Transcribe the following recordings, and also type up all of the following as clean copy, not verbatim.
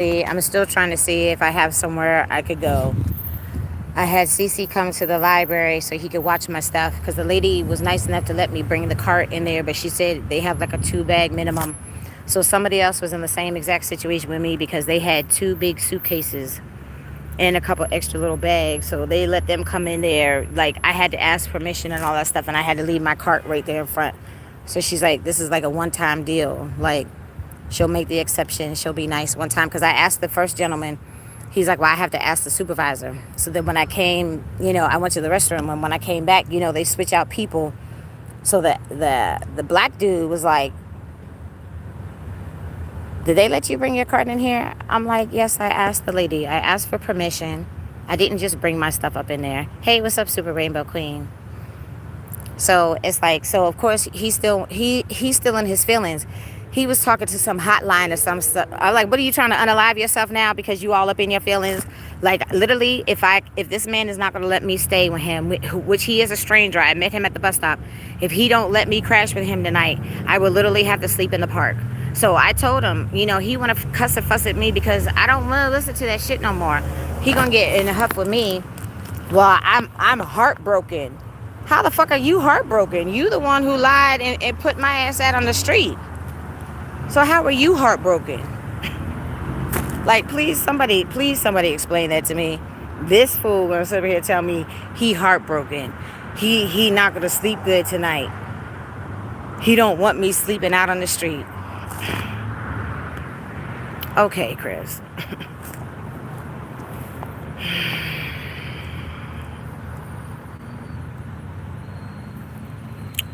I'm still trying to see if I have somewhere I could go. I had CC come to the library so he could watch my stuff because the lady was nice enough to let me bring the cart in there, but she said they have like a 2-bag minimum. So somebody else was in the same exact situation with me because they had 2 big suitcases and a couple extra little bags. So they let them come in there. Like, I had to ask permission and all that stuff, and I had to leave my cart right there in front. So she's like, this is like a one-time deal. Like, she'll make the exception. She'll be nice one time. Because I asked the first gentleman, he's like, well, I have to ask the supervisor. So then when I came, I went to the restroom. And when I came back, they switch out people. So the black dude was like, did they let you bring your cart in here? I'm like, yes, I asked the lady. I asked for permission. I didn't just bring my stuff up in there. Hey, what's up, Super Rainbow Queen? So it's like, so of course he's still in his feelings. He was talking to some hotline or some stuff. I'm like, what are you trying to unalive yourself now because you all up in your feelings? Like, literally, if this man is not going to let me stay with him, which he is a stranger, I met him at the bus stop. If he don't let me crash with him tonight, I will literally have to sleep in the park. So I told him, he want to cuss and fuss at me because I don't want to listen to that shit no more. He gonna get in a huff with me. Well, I'm heartbroken. How the fuck are you heartbroken? You the one who lied and put my ass out on the street. So how are you heartbroken? Like, please somebody explain that to me. This fool gonna sit over here and tell me he heartbroken. He not gonna sleep good tonight. He don't want me sleeping out on the street. Okay, Chris.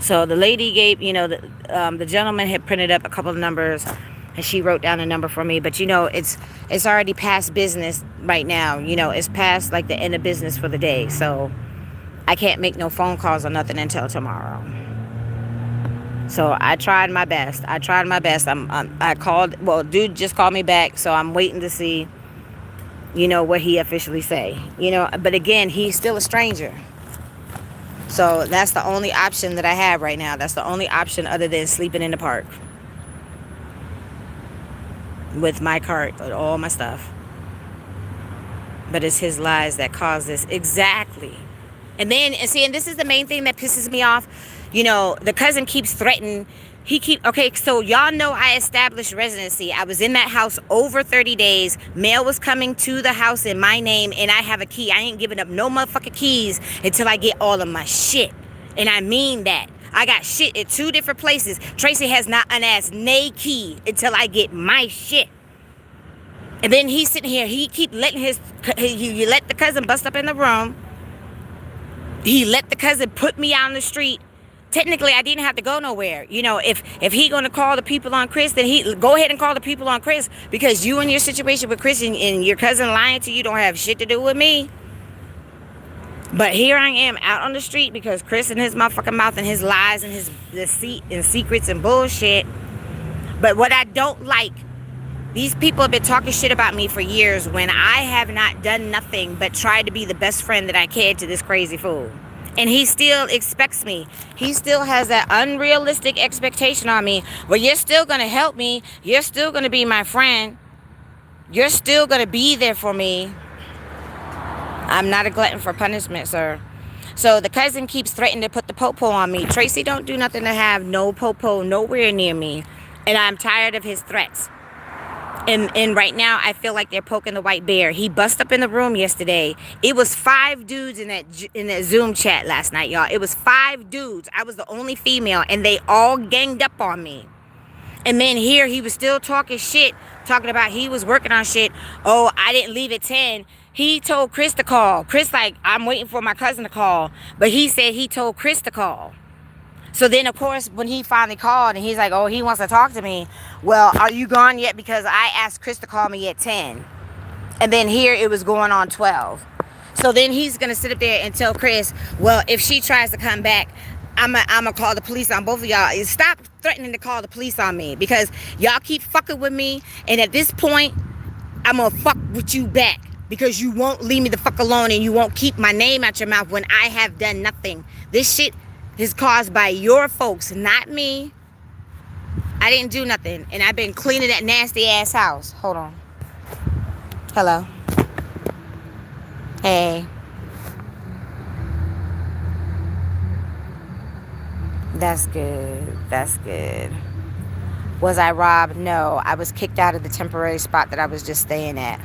So the lady gave, the gentleman had printed up a couple of numbers, and she wrote down a number for me. But it's already past business right now. It's past like the end of business for the day. So I can't make no phone calls or nothing until tomorrow. So I tried my best. I called. Well, dude just called me back, so I'm waiting to see, what he officially say. But again, he's still a stranger. So that's the only option that I have right now. That's the only option other than sleeping in the park with my cart, with all my stuff. But it's his lies that cause this. Exactly. And this is the main thing that pisses me off. The cousin keeps threatening. Okay, so y'all know I established residency. I was in that house over 30 days. Mail was coming to the house in my name, and I have a key. I ain't giving up no motherfucking keys until I get all of my shit. And I mean that. I got shit at 2 different places. Traci has not unasked nay key until I get my shit. And then he's sitting here. He keep letting you let the cousin bust up in the room. He let the cousin put me out on the street. Technically, I didn't have to go nowhere. If he gonna call the people on Chris, then he go ahead and call the people on Chris, because you and your situation with Chris and your cousin lying to you don't have shit to do with me. But here I am out on the street because Chris and his motherfucking mouth and his lies and his deceit and secrets and bullshit. But what I don't like, these people have been talking shit about me for years when I have not done nothing but tried to be the best friend that I can to this crazy fool. And he still expects me. He still has that unrealistic expectation on me. Well, you're still going to help me. You're still going to be my friend. You're still going to be there for me. I'm not a glutton for punishment, sir. So the cousin keeps threatening to put the popo on me. Traci don't do nothing to have no popo nowhere near me. And I'm tired of his threats. And right now, I feel like they're poking the white bear. He bust up in the room yesterday. It was 5 dudes in that Zoom chat last night, y'all. It was 5 dudes. I was the only female, and they all ganged up on me. And then here, he was still talking shit, talking about he was working on shit. Oh, I didn't leave at 10. He told Chris to call. Chris like, I'm waiting for my cousin to call. But he said he told Chris to call. So then, of course, when he finally called and he's like, oh, he wants to talk to me. Well, are you gone yet? Because I asked Chris to call me at 10. And then here it was going on 12. So then he's going to sit up there and tell Chris, well, if she tries to come back, I'm going to call the police on both of y'all. Stop threatening to call the police on me, because y'all keep fucking with me. And at this point, I'm going to fuck with you back, because you won't leave me the fuck alone and you won't keep my name out your mouth when I have done nothing. This shit is caused by your folks, not me. I didn't do nothing. And I've been cleaning that nasty ass house. Hold on. Hello. Hey. That's good. That's good. Was I robbed? No. I was kicked out of the temporary spot that I was just staying at.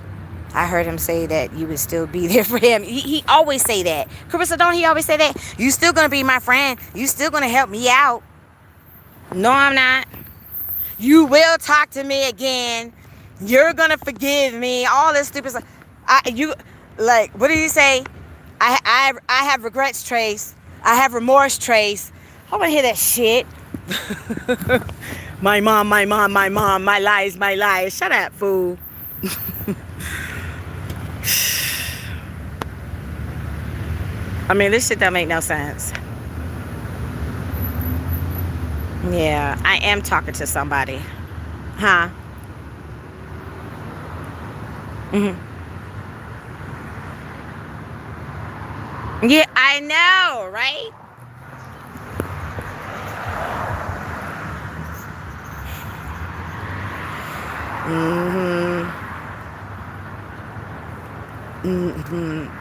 I heard him say that you would still be there for him. He always say that. Carissa, don't he always say that? You still gonna be my friend. You still gonna help me out. No, I'm not. You will talk to me again. You're gonna forgive me. All this stupid stuff. What do you say? I have regrets, Trace. I have remorse, Trace. I wanna hear that shit. My mom, my lies, my lies. Shut up, fool. I mean, this shit don't make no sense. Yeah, I am talking to somebody. Huh? Yeah, I know, right?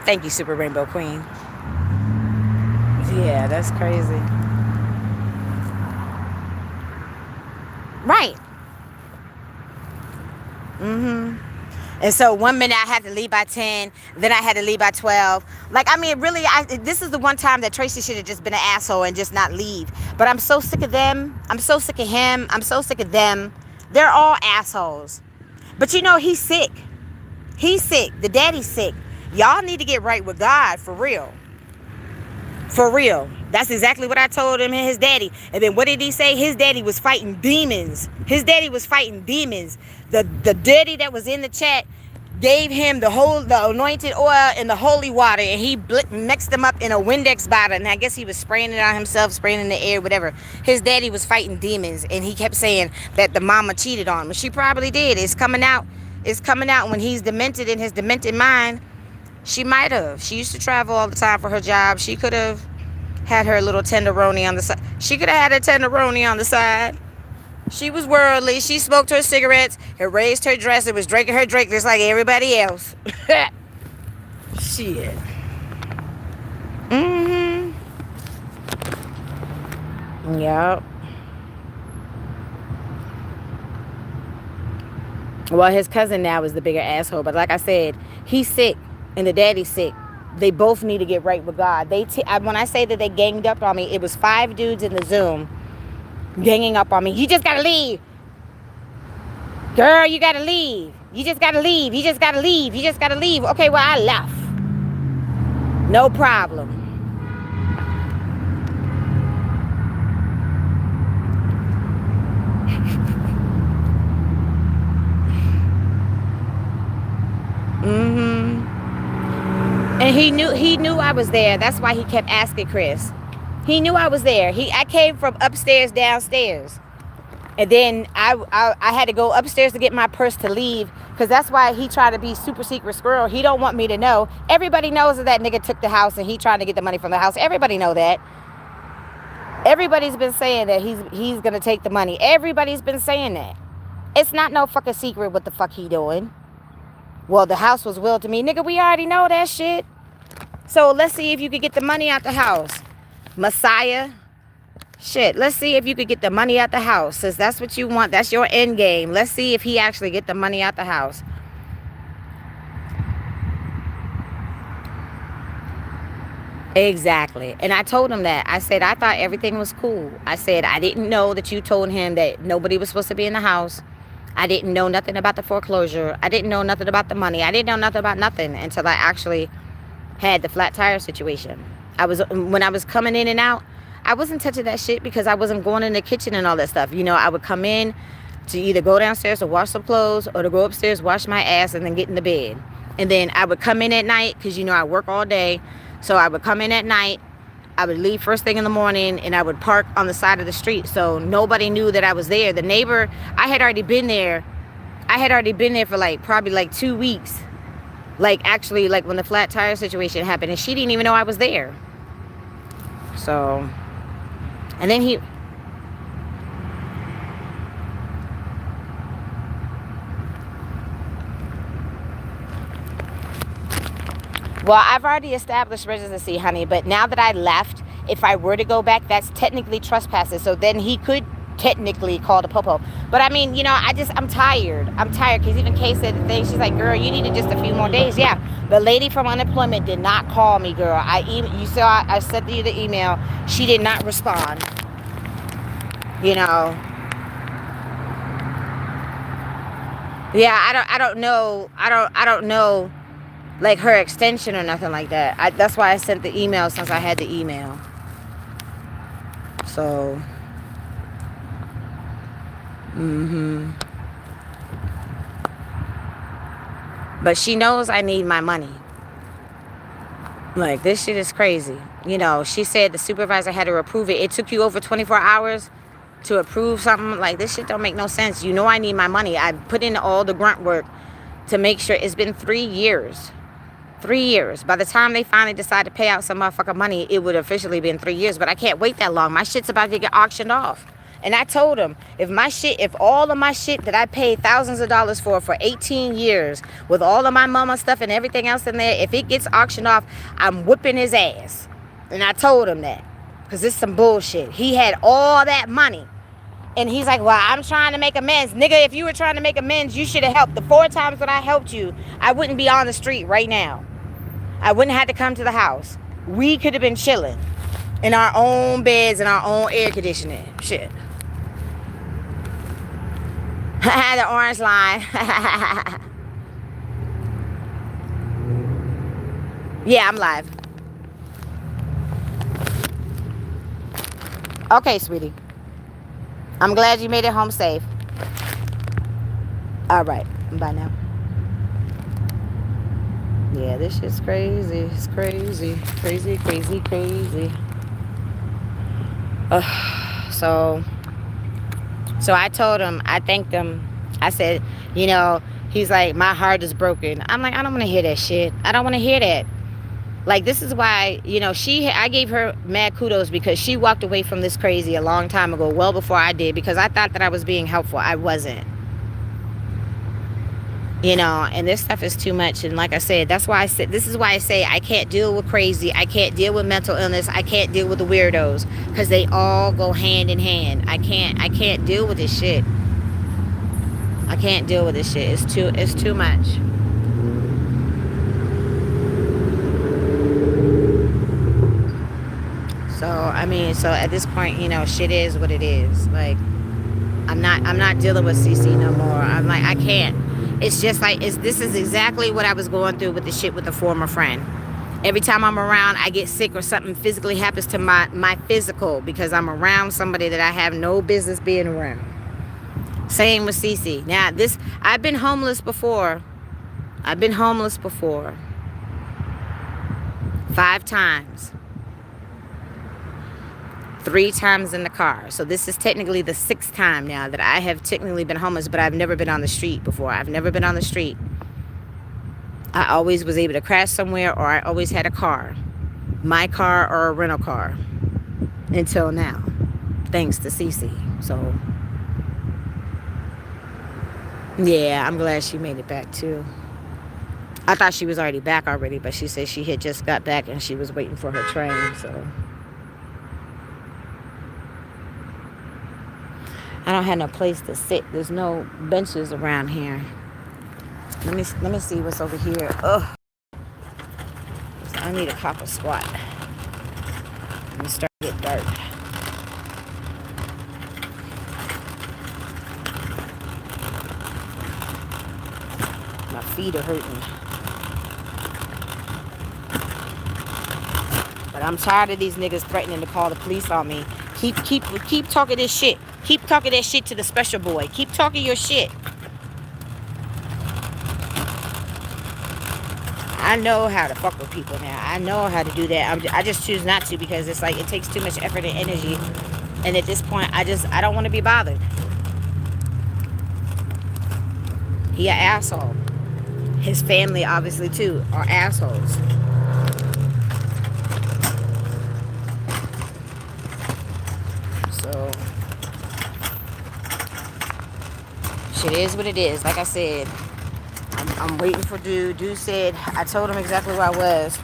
Thank you, Super Rainbow Queen. Yeah, that's crazy. Right. And so one minute I had to leave by 10, then I had to leave by 12. Like, I mean, really, this is the one time that Tracy should have just been an asshole and just not leave. But I'm so sick of them. I'm so sick of him. I'm so sick of them. They're all assholes. But you know, he's sick. He's sick. The daddy's sick. Y'all need to get right with God, for real. For real. That's exactly what I told him and his daddy. And then what did he say? His daddy was fighting demons. His daddy was fighting demons. The daddy that was in the chat gave him the anointed oil and the holy water, and he mixed them up in a Windex bottle, and I guess he was spraying it on himself, spraying it in the air, whatever. His daddy was fighting demons, and he kept saying that the mama cheated on him. She probably did. It's coming out when he's demented in his demented mind. She might have. She used to travel all the time for her job. She could have had her little tenderoni on the side. She could have had a tenderoni on the side. She was worldly. She smoked her cigarettes, had raised her dress, and was drinking her drink just like everybody else. Shit. Yep. Well, his cousin now is the bigger asshole. But like I said, he's sick and the daddy's sick. They both need to get right with God. When I say that they ganged up on me, it was 5 dudes in the Zoom ganging up on me. You just gotta leave. Girl, you gotta leave. You just gotta leave. You just gotta leave. You just gotta leave. Okay, well, I left. No problem. And he knew I was there. That's why he kept asking Chris. He knew I was there. I came from upstairs downstairs. And then I had to go upstairs to get my purse to leave, because that's why he tried to be super secret squirrel. He don't want me to know. Everybody knows that nigga took the house and he trying to get the money from the house. Everybody know that. Everybody's been saying that he's going to take the money. Everybody's been saying that. It's not no fucking secret what the fuck he doing. Well, the house was willed to me. Nigga, we already know that shit. So let's see if you could get the money out the house. Messiah. Shit, let's see if you could get the money out the house. Since that's what you want. That's your end game. Let's see if he actually get the money out the house. Exactly. And I told him that. I said, I thought everything was cool. I said, I didn't know that you told him that nobody was supposed to be in the house. I didn't know nothing about the foreclosure. I didn't know nothing about the money. I didn't know nothing about nothing until I actually had the flat tire situation. When I was coming in and out, I wasn't touching that shit because I wasn't going in the kitchen and all that stuff. You know, I would come in to either go downstairs to wash some clothes or to go upstairs, wash my ass, and then get in the bed. And then I would come in at night because, you know, I work all day. So I would come in at night. I would leave first thing in the morning, and I would park on the side of the street. So nobody knew that I was there. The neighbor, I had already been there. I had already been there for probably 2 weeks. Actually, when the flat tire situation happened, and she didn't even know I was there. So, and then he, Well, I've already established residency, honey, but now that I left, if I were to go back, that's technically trespassing. So then he could technically call the popo. But I mean, you know, I'm tired. I'm tired because even Kay said the thing. She's like, girl, you needed just a few more days. Yeah, the lady from unemployment did not call me, girl. You saw I sent you the email. She did not respond. You know. Yeah, I don't know. I don't know like her extension or nothing like that. That's why I sent the email since I had the email. So, but she knows I need my money. Like, this shit is crazy. You know, she said the supervisor had to approve it. It took you over 24 hours to approve something. Like, this shit don't make no sense. You know I need my money. I put in all the grunt work to make sure. It's been 3 years. 3 years. By the time they finally decide to pay out some motherfucking money, it would officially been 3 years. But I can't wait that long. My shit's about to get auctioned off. And I told him, if all of my shit that I paid thousands of dollars for 18 years, with all of my mama stuff and everything else in there, if it gets auctioned off, I'm whipping his ass. And I told him that. Because it's some bullshit. He had all that money. And he's like, well, I'm trying to make amends. Nigga, if you were trying to make amends, you should have helped. The 4 times that I helped you, I wouldn't be on the street right now. I wouldn't have to come to the house. We could have been chilling in our own beds and our own air conditioning. Shit. The orange line. Yeah, I'm live. Okay, sweetie. I'm glad you made it home safe. All right. Bye now. Yeah, this shit's crazy. It's crazy. Crazy, crazy, crazy. So I told him, I thanked him. I said, you know, he's like, my heart is broken. I'm like, I don't want to hear that shit. I don't want to hear that. Like, this is why, you know, I gave her mad kudos because she walked away from this crazy a long time ago, well before I did, because I thought that I was being helpful. I wasn't. You know, and this stuff is too much. And like I said, this is why I say I can't deal with crazy. I can't deal with mental illness. I can't deal with the weirdos because they all go hand in hand. I can't deal with this shit. I can't deal with this shit. It's too much. So, I mean, so at this point, you know, shit is what it is. Like, I'm not dealing with CC no more. I'm like, I can't. It's just like, this is exactly what I was going through with the shit with the former friend. Every time I'm around, I get sick or something physically happens to my physical because I'm around somebody that I have no business being around. Same with CC. Now, I've been homeless before. 5 times. 3 times in the car. So this is technically the 6th time now that I have technically been homeless, but I've never been on the street before. I've never been on the street. I always was able to crash somewhere, or I always had a car. My car or a rental car. Until now. Thanks to Cece. So, yeah, I'm glad she made it back too. I thought she was already back already, but she said she had just got back and she was waiting for her train, so. I don't have no place to sit. There's no benches around here. Let me see what's over here. Ugh. I need a copper squat. It's starting to get dark. My feet are hurting. But I'm tired of these niggas threatening to call the police on me. Keep talking this shit. Keep talking that shit to the special boy. Keep talking your shit. I know how to fuck with people now. I know how to do that. I just choose not to because it's like it takes too much effort and energy. And at this point, I don't want to be bothered. He an asshole. His family, obviously, too, are assholes. So, shit is what it is. Like I said, I'm waiting for Dude. Dude said, I told him exactly where I was.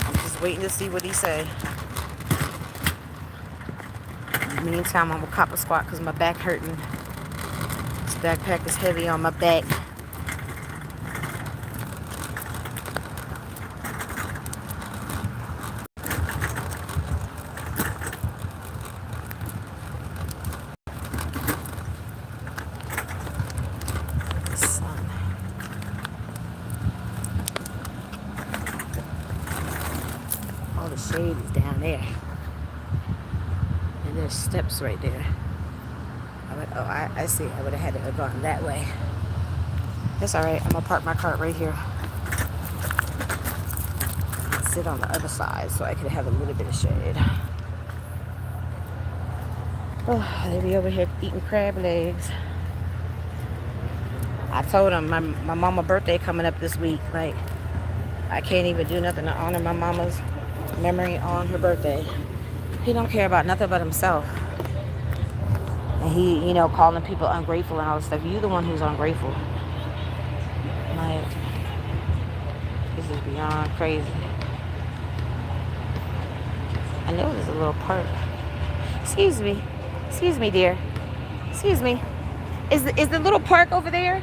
I'm just waiting to see what he say. In the meantime, I'm gonna cop a squat because my back hurting. This backpack is heavy on my back. All the shade is down there. And there's steps right there. I see. I would have had to gone that way. That's all right. I'm gonna park my cart right here. Sit on the other side so I could have a little bit of shade. Oh, they be over here eating crab legs. I told them my mama's birthday coming up this week. Like, I can't even do nothing to honor my mama's memory on her birthday. He don't care about nothing but himself. And he, calling people ungrateful and all this stuff. You the one who's ungrateful. Like, this is beyond crazy. I know there's a little park. Excuse me, dear. Excuse me. Is the little park over there?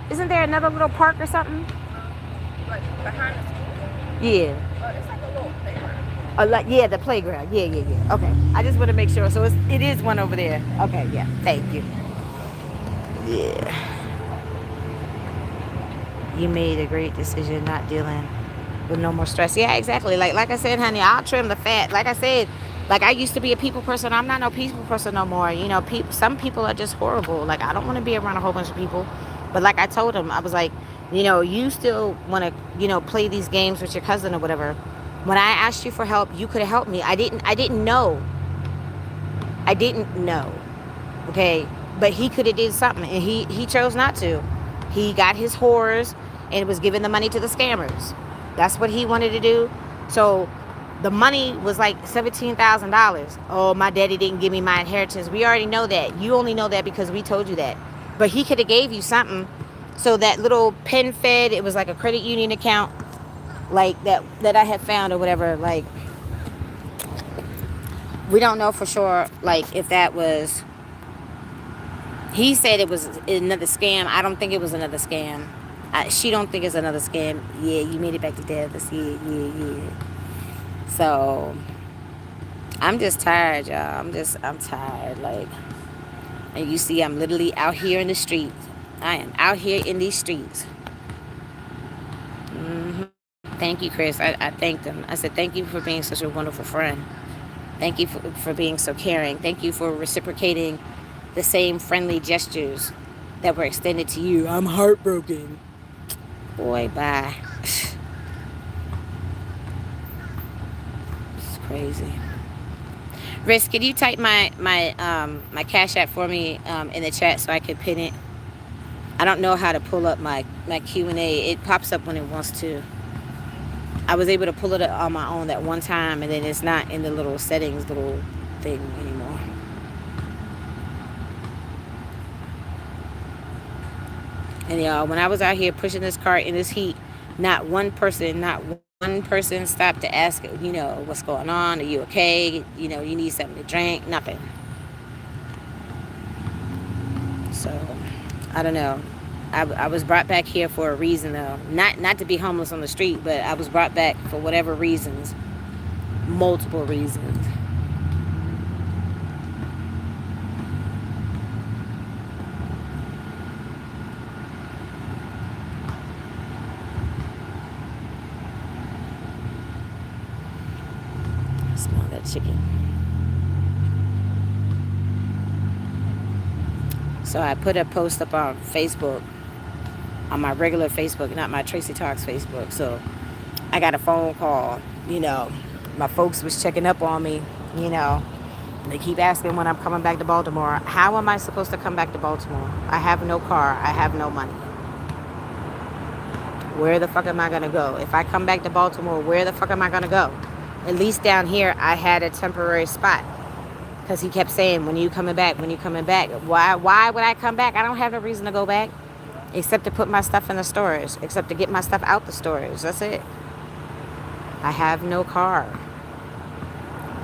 Isn't there another little park or something? Like behind the school? Yeah. It's like a little playground. Yeah, the playground. Yeah. Okay. I just want to make sure. So it is one over there. Okay, yeah. Thank you. Yeah. You made a great decision not dealing with no more stress. Yeah, exactly. Like I said, honey, I'll trim the fat. Like I said, like I used to be a people person. I'm not no people person no more. Some people are just horrible. Like, I don't want to be around a whole bunch of people. But like I told him, I was like, you still want to, play these games with your cousin or whatever. When I asked you for help, you could have helped me. I didn't know. Okay? But he could have did something, and he chose not to. He got his whores and was giving the money to the scammers. That's what he wanted to do. So the money was like $17,000. Oh, my daddy didn't give me my inheritance. We already know that. You only know that because we told you that. But he could have gave you something. So that little pen fed, it was like a credit union account, like that I had found or whatever. Like, we don't know for sure, like, if that was, he said it was another scam. I don't think it was another scam. She don't think it's another scam. Yeah, you made it back to Dallas. Yeah. So I'm just tired, y'all. I'm tired. Like, and you see, I'm literally out here in the streets. I am out here in these streets. Thank you, Chris. I thanked him. I said, thank you for being such a wonderful friend. Thank you for being so caring. Thank you for reciprocating the same friendly gestures that were extended to you. I'm heartbroken. Boy, bye. It's crazy. Riz, can you type my Cash App for me in the chat so I can pin it? I don't know how to pull up my Q&A. It pops up when it wants to. I was able to pull it on my own that one time, and then it's not in the little settings little thing anymore. And y'all, when I was out here pushing this cart in this heat, not one person stopped to ask, what's going on? Are you okay? You need something to drink? Nothing. So, I don't know. I was brought back here for a reason, though. Not to be homeless on the street, but I was brought back for whatever reasons. Multiple reasons. Smell that chicken. So I put a post up on Facebook, on my regular Facebook, not my Traci Talks Facebook. So I got a phone call, my folks was checking up on me, they keep asking when I'm coming back to Baltimore. How am I supposed to come back to Baltimore? I have no car. I have no money. Where the fuck am I going to go? If I come back to Baltimore, where the fuck am I going to go? At least down here, I had a temporary spot. Because he kept saying, when you coming back? Why would I come back? I don't have no reason to go back. except to put my stuff in the storage, except to get my stuff out the storage. That's it. I have no car.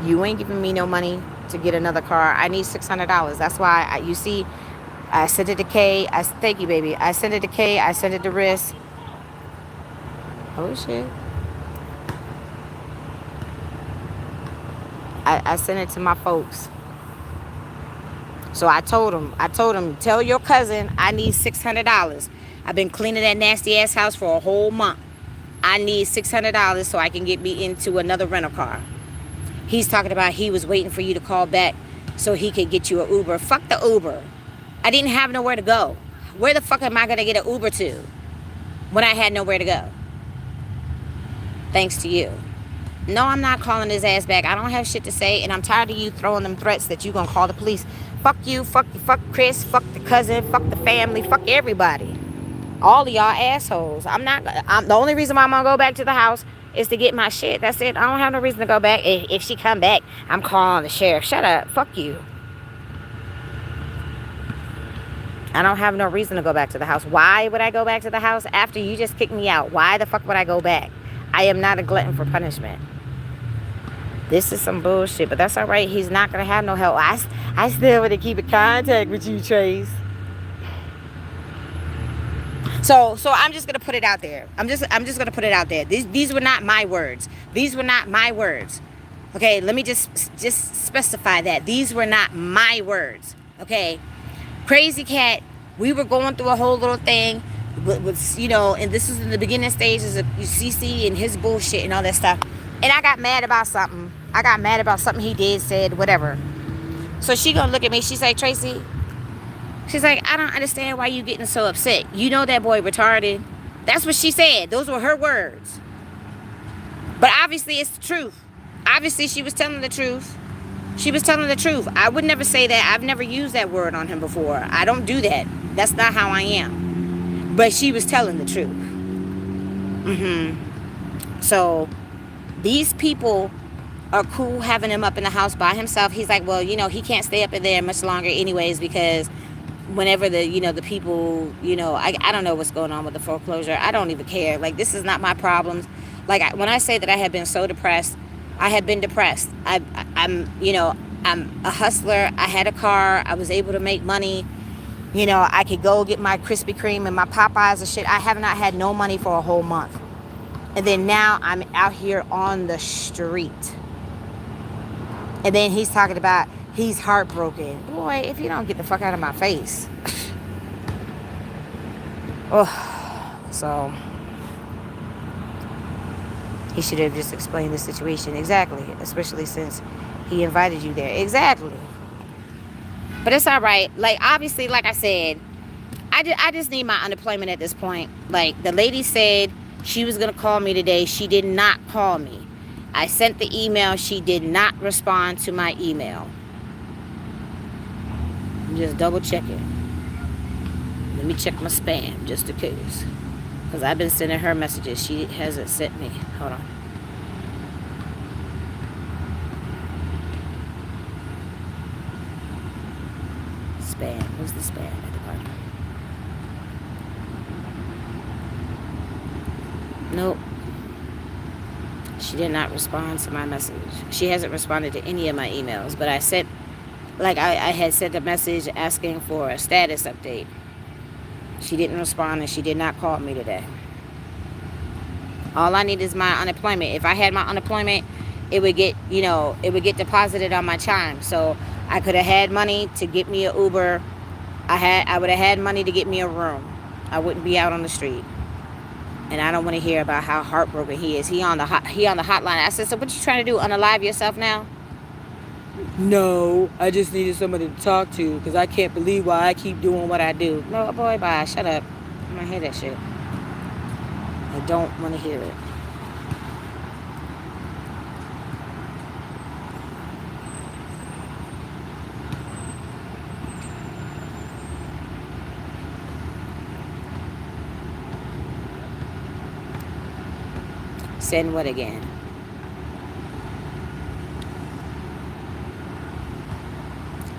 You ain't giving me no money to get another car. I need $600. That's why you see, I sent it to Kay. Thank you, baby. I sent it to Kay. I sent it to Riss. Oh shit. I sent it to my folks. So I told him, tell your cousin I need $600. I've been cleaning that nasty ass house for a whole month. I need $600 so I can get me into another rental car. He's talking about he was waiting for you to call back so he could get you an Uber. Fuck the Uber. I didn't have nowhere to go. Where the fuck am I going to get an Uber to when I had nowhere to go? Thanks to you. No, I'm not calling his ass back. I don't have shit to say, and I'm tired of you throwing them threats that you going to call the police. Fuck you, fuck Chris, fuck the cousin, fuck the family, fuck everybody. All of y'all assholes. I'm the only reason why I'm going to go back to the house is to get my shit. That's it. I don't have no reason to go back. If she come back, I'm calling the sheriff. Shut up. Fuck you. I don't have no reason to go back to the house. Why would I go back to the house after you just kicked me out? Why the fuck would I go back? I am not a glutton for punishment. This is some bullshit, but that's all right. He's not going to have no help. I still want to keep in contact with you, Trace. So I'm just going to put it out there. I'm just going to put it out there. These were not my words. These were not my words. Okay, let me just specify that. These were not my words. Okay? Crazy Cat, we were going through a whole little thing with and this was in the beginning stages of CC and his bullshit and all that stuff. And I got mad about something. He did, said, whatever. So she gonna look at me. She's like, Tracy, she's like, I don't understand why you getting so upset. You know that boy retarded. That's what she said. Those were her words. But obviously it's the truth. Obviously she was telling the truth. She was telling the truth. I would never say that. I've never used that word on him before. I don't do that. That's not how I am. But she was telling the truth. So these people are cool having him up in the house by himself. He's like, well, he can't stay up in there much longer anyways, because whenever the people, I don't know what's going on with the foreclosure. I don't even care. Like, this is not my problems. Like, when I say that I have been so depressed, I have been depressed. I'm a hustler. I had a car. I was able to make money. I could go get my Krispy Kreme and my Popeyes and shit. I have not had no money for a whole month. And then now I'm out here on the street. And then he's talking about he's heartbroken. Boy, if you don't get the fuck out of my face. So he should have just explained the situation. Exactly. Especially since he invited you there. Exactly. But it's all right. Like, obviously, like I said, I just need my unemployment at this point. Like, the lady said she was going to call me today. She did not call me. I sent the email. She did not respond to my email. I'm just double checking. Let me check my spam just in case. Because I've been sending her messages. She hasn't sent me. Hold on. Spam. Where's the spam at the bottom? Nope. She did not respond to my message. She hasn't responded to any of my emails. But I sent, I had sent a message asking for a status update. She didn't respond, and she did not call me today. All I need is my unemployment. If I had my unemployment, it would get, it would get deposited on my chime. So I could have had money to get me an Uber. I would have had money to get me a room. I wouldn't be out on the street. And I don't want to hear about how heartbroken he is. He on the hotline. I said, so what you trying to do? Unalive yourself now? No, I just needed somebody to talk to because I can't believe why I keep doing what I do. No, boy, bye. Shut up. I'm going to hear that shit. I don't want to hear it. Send what again?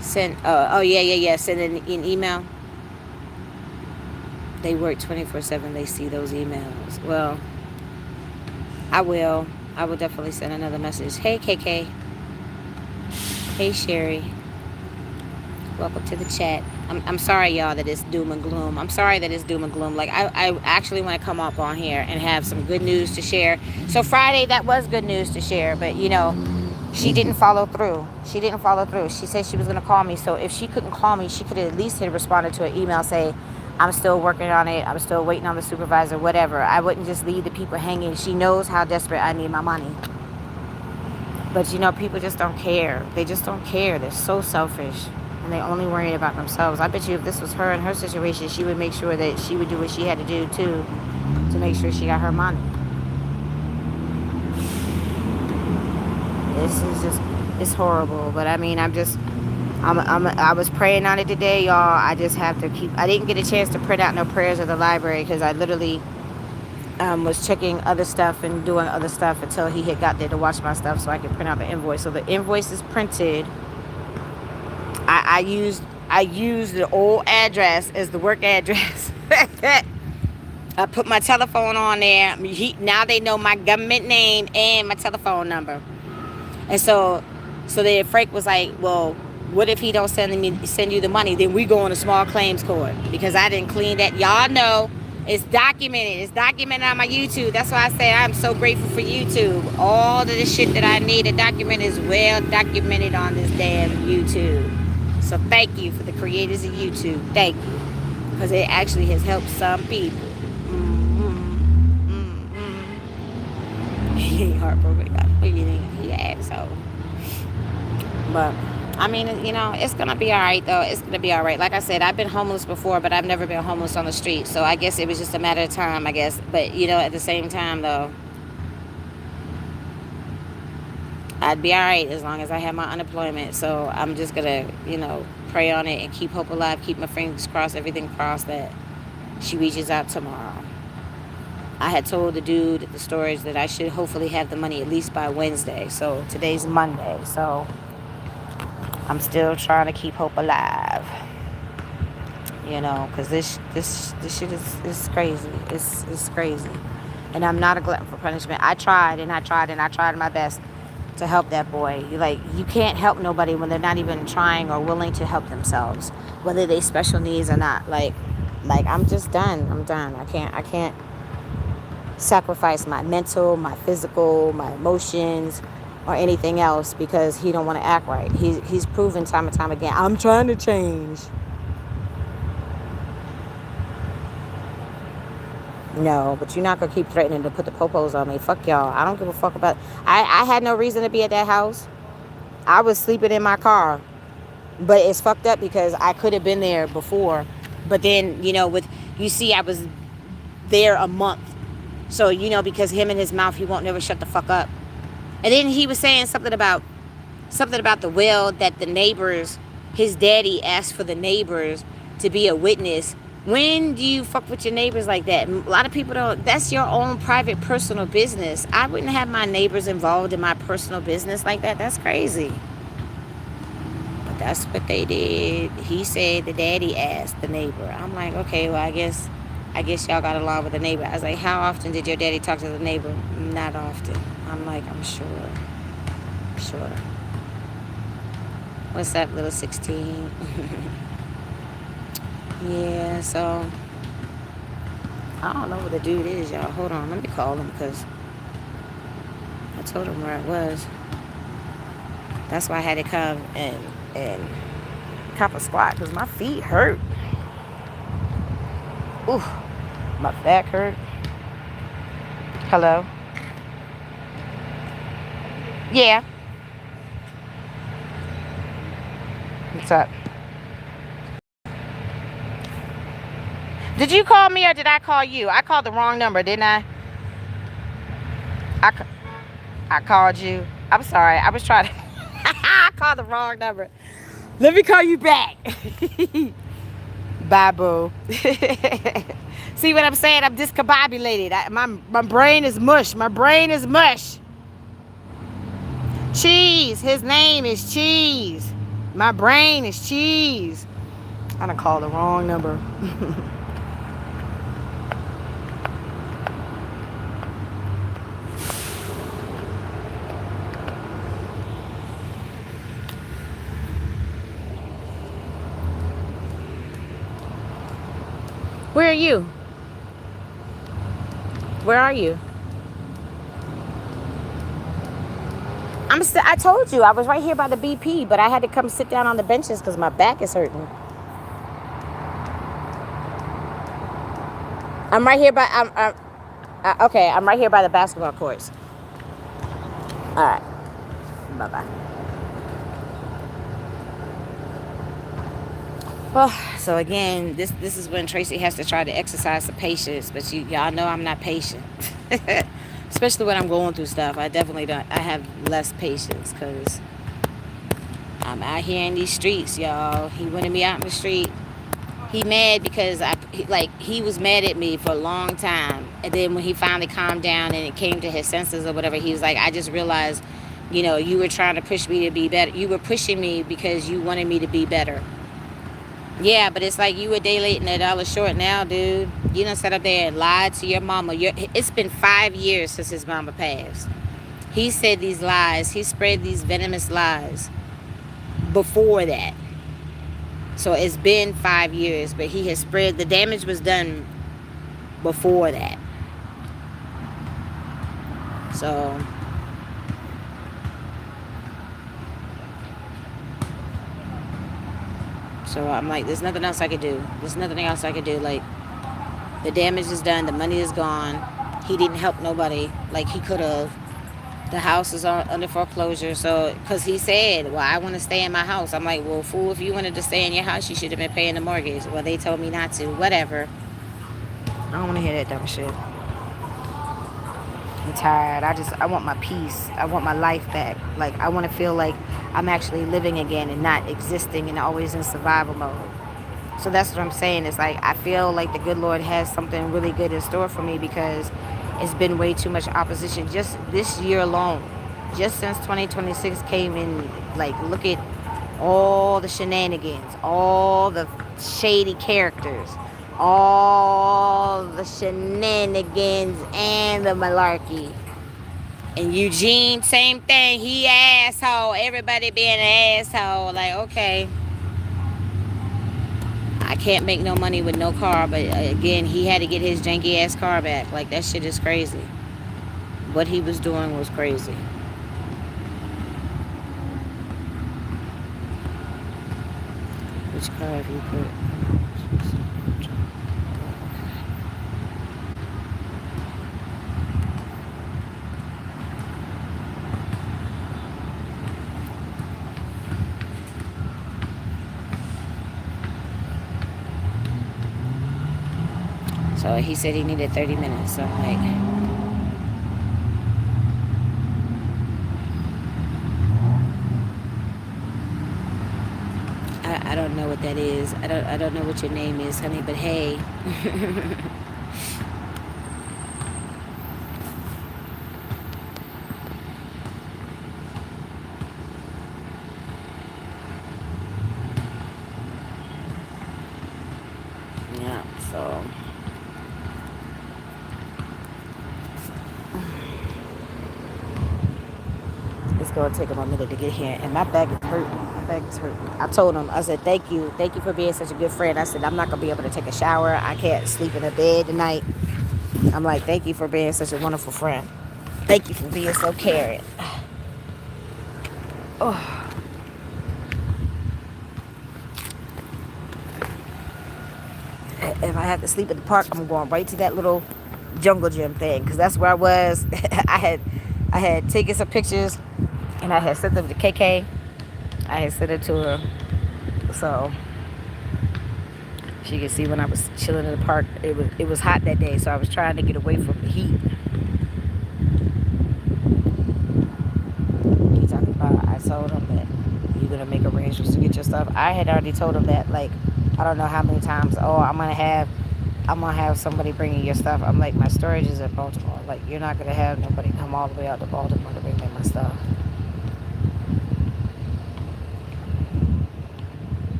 Send, yeah. Send an email. They work 24/7. They see those emails. Well, I will. I will definitely send another message. Hey, KK. Hey, Sherry. Welcome to the chat. I'm sorry, y'all, that it's doom and gloom. I'm sorry that it's doom and gloom. Like, I actually want to come up on here and have some good news to share. So Friday, that was good news to share. But, you know, she didn't follow through. She didn't follow through. She said she was going to call me. So if she couldn't call me, she could at least have responded to an email, say, I'm still working on it. I'm still waiting on the supervisor, whatever. I wouldn't just leave the people hanging. She knows how desperate I need my money. But, you know, people just don't care. They just don't care. They're so selfish. And they only worry about themselves. I bet you if this was her and her situation, she would make sure that she would do what she had to do, too, to make sure she got her money. This is just, it's horrible. But, I mean, I was praying on it today, y'all. I just have to keep, I didn't get a chance to print out no prayers at the library because I literally was checking other stuff and doing other stuff until he had got there to watch my stuff so I could print out the invoice. So the invoice is printed. I used the old address as the work address. I put my telephone on there. Now they know my government name and my telephone number. And so then Frank was like, well, what if he don't send you the money? Then we go on a small claims court because I didn't clean that. Y'all know it's documented. It's documented on my YouTube. That's why I say I'm so grateful for YouTube. All of the shit that I need to document is well documented on this damn YouTube. So thank you for the creators of YouTube. Thank you. Because it actually has helped some people. He ain't heartbroken about it. He asshole. But, I mean, you know, it's going to be all right, though. It's going to be all right. Like I said, I've been homeless before, but I've never been homeless on the street. So I guess it was just a matter of time, I guess. But, you know, at the same time, though, I'd be all right as long as I have my unemployment. So I'm just going to, you know, pray on it and keep hope alive, keep my fingers crossed, everything crossed that she reaches out tomorrow. I had told the dude at the storage that I should hopefully have the money at least by Wednesday. So today's Monday. So I'm still trying to keep hope alive. You know, because this shit is crazy. It's crazy. And I'm not a glutton for punishment. I tried my best to help that boy. You can't help nobody when they're not even trying or willing to help themselves, whether they special needs or not. Like I'm just done. I'm done. I can't sacrifice my mental, my physical, my emotions, or anything else because he don't want to act right. He's proven time and time again, I'm trying to change. No, but you're not going to keep threatening to put the popos on me. Fuck y'all. I don't give a fuck about... I had no reason to be at that house. I was sleeping in my car. But it's fucked up because I could have been there before. But then, you know, I was there a month. So, you know, because him and his mouth, he won't never shut the fuck up. And then he was saying something about the will that the neighbors, his daddy asked for the neighbors to be a witness. When do you fuck with your neighbors like that? A lot of people don't. That's your own private personal business. I wouldn't have my neighbors involved in my personal business like that. That's crazy. But that's what they did. He said the daddy asked the neighbor. I'm like, okay, well, I guess y'all got along with the neighbor. I was like, how often did your daddy talk to the neighbor? Not often. I'm like, I'm sure. What's up, little 16? Yeah, so I don't know what the dude is, y'all. Hold on, let me call him because I told him where I was. That's why I had to come and cop a squat because my feet hurt. Ooh, my back hurt. Hello? Yeah. What's up? Did you call me or did I call you? I called the wrong number, didn't I? I called you. I'm sorry. I was trying to... I called the wrong number. Let me call you back. Bye, boo. See what I'm saying? I'm discombobulated. My brain is mush. My brain is mush. Cheese. His name is Cheese. My brain is cheese. I done called the wrong number. you? Where are you? I told you I was right here by the BP, but I had to come sit down on the benches because my back is hurting. I'm right here by. Okay. I'm right here by the basketball courts. All right. Bye bye. Well, so again, this is when Tracy has to try to exercise some patience, but y'all know I'm not patient. Especially when I'm going through stuff. I definitely don't. I have less patience because I'm out here in these streets, y'all. He wanted me out in the street. He mad because he was mad at me for a long time, and then when he finally calmed down and it came to his senses or whatever, he was like, I just realized, you were trying to push me to be better. You were pushing me because you wanted me to be better. Yeah, but it's like you a day late and $1 short now, dude. You done sat up there and lied to your mama. It's been 5 years since his mama passed. He said these lies. He spread these venomous lies before that. So it's been 5 years, but he has spread. The damage was done before that. So I'm like, there's nothing else I could do. There's nothing else I could do. Like, the damage is done. The money is gone. He didn't help nobody like he could have. The house is under foreclosure. So, because he said, well, I want to stay in my house. I'm like, well, fool, if you wanted to stay in your house, you should have been paying the mortgage. Well, they told me not to. Whatever. I don't want to hear that dumb shit. I'm tired. I want my peace. I want my life back. Like, I want to feel like I'm actually living again and not existing and always in survival mode. So that's what I'm saying. It's like, I feel like the good Lord has something really good in store for me because it's been way too much opposition just this year alone. Just since 2026 came in, like, look at all the shenanigans, all the shady characters, all the shenanigans and the malarkey. And Eugene, same thing. He asshole. Everybody being an asshole. Like, okay. I can't make no money with no car, but again, he had to get his janky ass car back. Like, that shit is crazy. What he was doing was crazy. Which car have you put? So he said he needed 30 minutes. So I'm like, I don't know what that is. I don't know what your name is, honey, but hey. Yeah, so it's gonna take him a minute to get here, and my back is hurting. My back is hurting. I told him, I said, thank you for being such a good friend. I said, I'm not gonna be able to take a shower. I can't sleep in a bed tonight. I'm like, thank you for being such a wonderful friend. Thank you for being so caring. Oh. If I have to sleep at the park, I'm going right to that little jungle gym thing, because that's where I was. I had taken some pictures and I had sent them to KK. I had sent it to her so she could see when I was chilling in the park. It was hot that day, so I was trying to get away from the heat. He talking about, I told him that you're gonna make arrangements to get your stuff. I had already told him that, like, I don't know how many times. Oh, I'm gonna have somebody bringing your stuff. I'm like, my storage is in Baltimore. Like, you're not gonna have nobody come all the way out to Baltimore to bring me my stuff.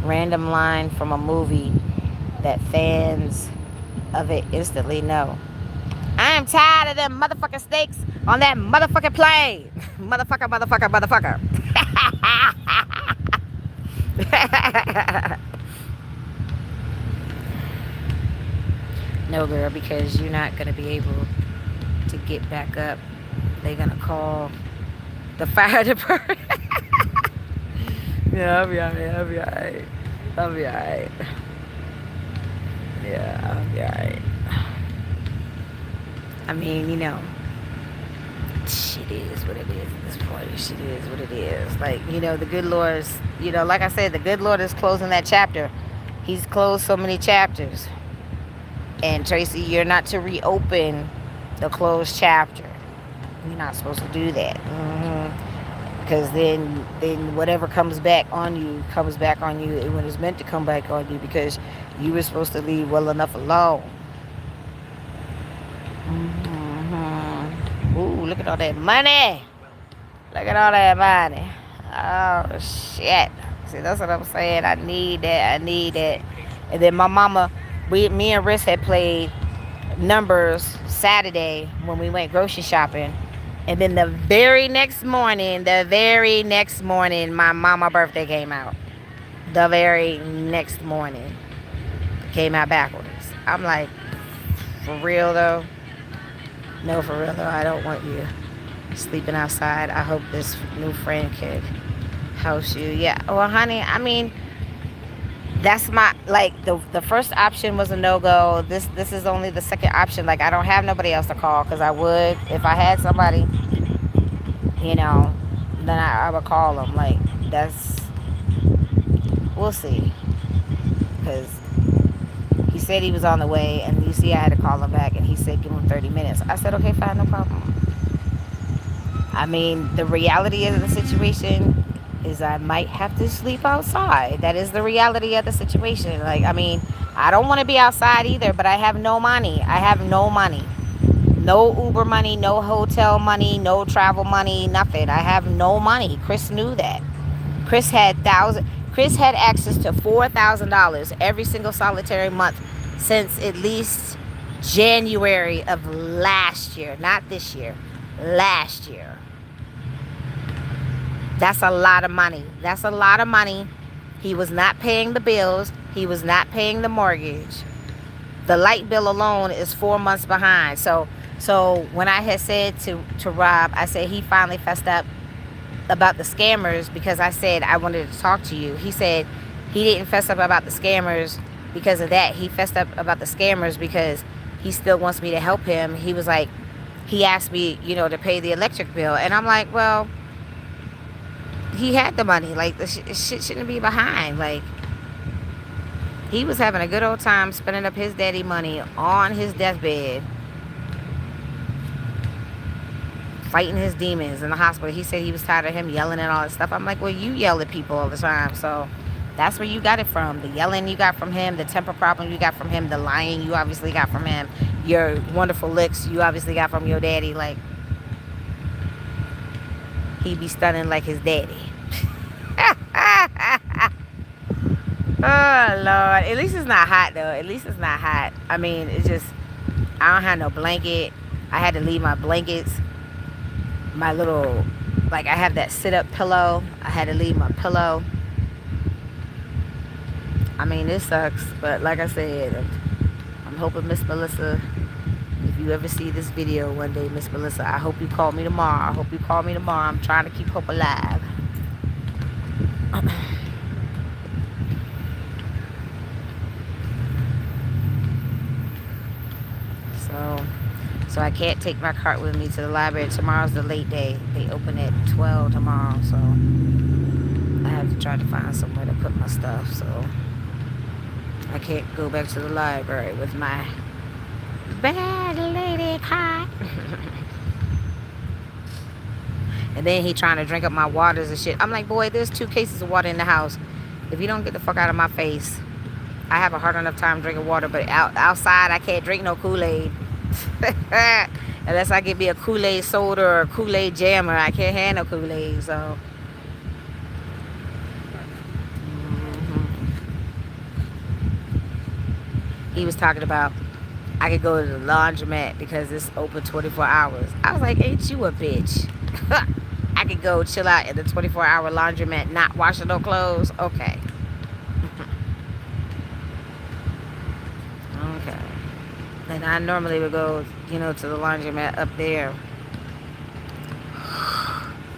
Random line from a movie that fans of it instantly know. I am tired of them motherfucking snakes on that motherfucking plane. Motherfucker. No, girl, because you're not going to be able to get back up. They're going to call the fire department. Yeah, I'll be alright. I'll be alright. I'll be alright. Yeah, I'll be alright. I mean, shit is what it is at this point. Shit is what it is. Like, the good Lord is, like I said, the good Lord is closing that chapter. He's closed so many chapters. And Tracy, you're not to reopen the closed chapter. You're not supposed to do that. Because then whatever comes back on you when it's meant to come back on you, because you were supposed to leave well enough alone. Ooh, look at all that money. Look at all that money. Oh, shit. See, that's what I'm saying. I need that. And then my mama, me and Riss had played numbers Saturday when we went grocery shopping. And then the very next morning, my mama's birthday came out. The very next morning. Came out backwards. I'm like, for real though? No, for real though. I don't want you sleeping outside. I hope this new friend could house you. Yeah. Well, honey, I mean, that's my, like, the first option was a no-go. This is only the second option. Like, I don't have nobody else to call, because I would, if I had somebody, then I would call them. Like, we'll see. Because he said he was on the way, and you see I had to call him back, and he said give him 30 minutes. I said, okay, fine, no problem. I mean, the reality of the situation is I might have to sleep outside. That is the reality of the situation. Like, I mean, I don't want to be outside either, but I have no money. No Uber money, no hotel money, no travel money, nothing. I have no money. Chris knew that. Chris had access to $4,000 every single solitary month since at least January of last year. Not this year. Last year. That's a lot of money. He was not paying the bills. He was not paying the mortgage. The light bill alone is 4 months behind. So when I had said to Rob, I said he finally fessed up about the scammers, because I said I wanted to talk to you. He said he didn't fess up about the scammers because of that. He fessed up about the scammers because he still wants me to help him. He was like, he asked me, to pay the electric bill. And I'm like, well, he had the money. Like, the shit shouldn't be behind. Like, he was having a good old time spending up his daddy money on his deathbed, fighting his demons in the hospital. He said he was tired of him yelling and all that stuff. I'm like, well, you yell at people all the time, so that's where you got it from. The yelling you got from him, the temper problem you got from him, the lying you obviously got from him, your wonderful licks you obviously got from your daddy. Like, he be stunning like his daddy. Oh, Lord. At least it's not hot, though. I mean, it's just, I don't have no blanket. I had to leave my blankets. My little, like, I have that sit-up pillow. I had to leave my pillow. I mean, it sucks. But like I said, I'm hoping Miss Melissa, if you ever see this video one day, Miss Melissa, I hope you call me tomorrow. I'm trying to keep hope alive. So I can't take my cart with me to the library. Tomorrow's the late day. They open at 12 tomorrow, so I have to try to find somewhere to put my stuff. So I can't go back to the library with my bad lady cart. And then he trying to drink up my waters and shit. I'm like, boy, there's 2 cases of water in the house. If you don't get the fuck out of my face, I have a hard enough time drinking water, but outside I can't drink no Kool-Aid. Unless I get me a Kool-Aid soda or a Kool-Aid jammer. I can't handle Kool-Aid, so. He was talking about I could go to the laundromat because it's open 24 hours. I was like, ain't you a bitch? I could go chill out at the 24-hour laundromat, not washing no clothes. Okay. Okay. And I normally would go, you know, to the laundromat up there.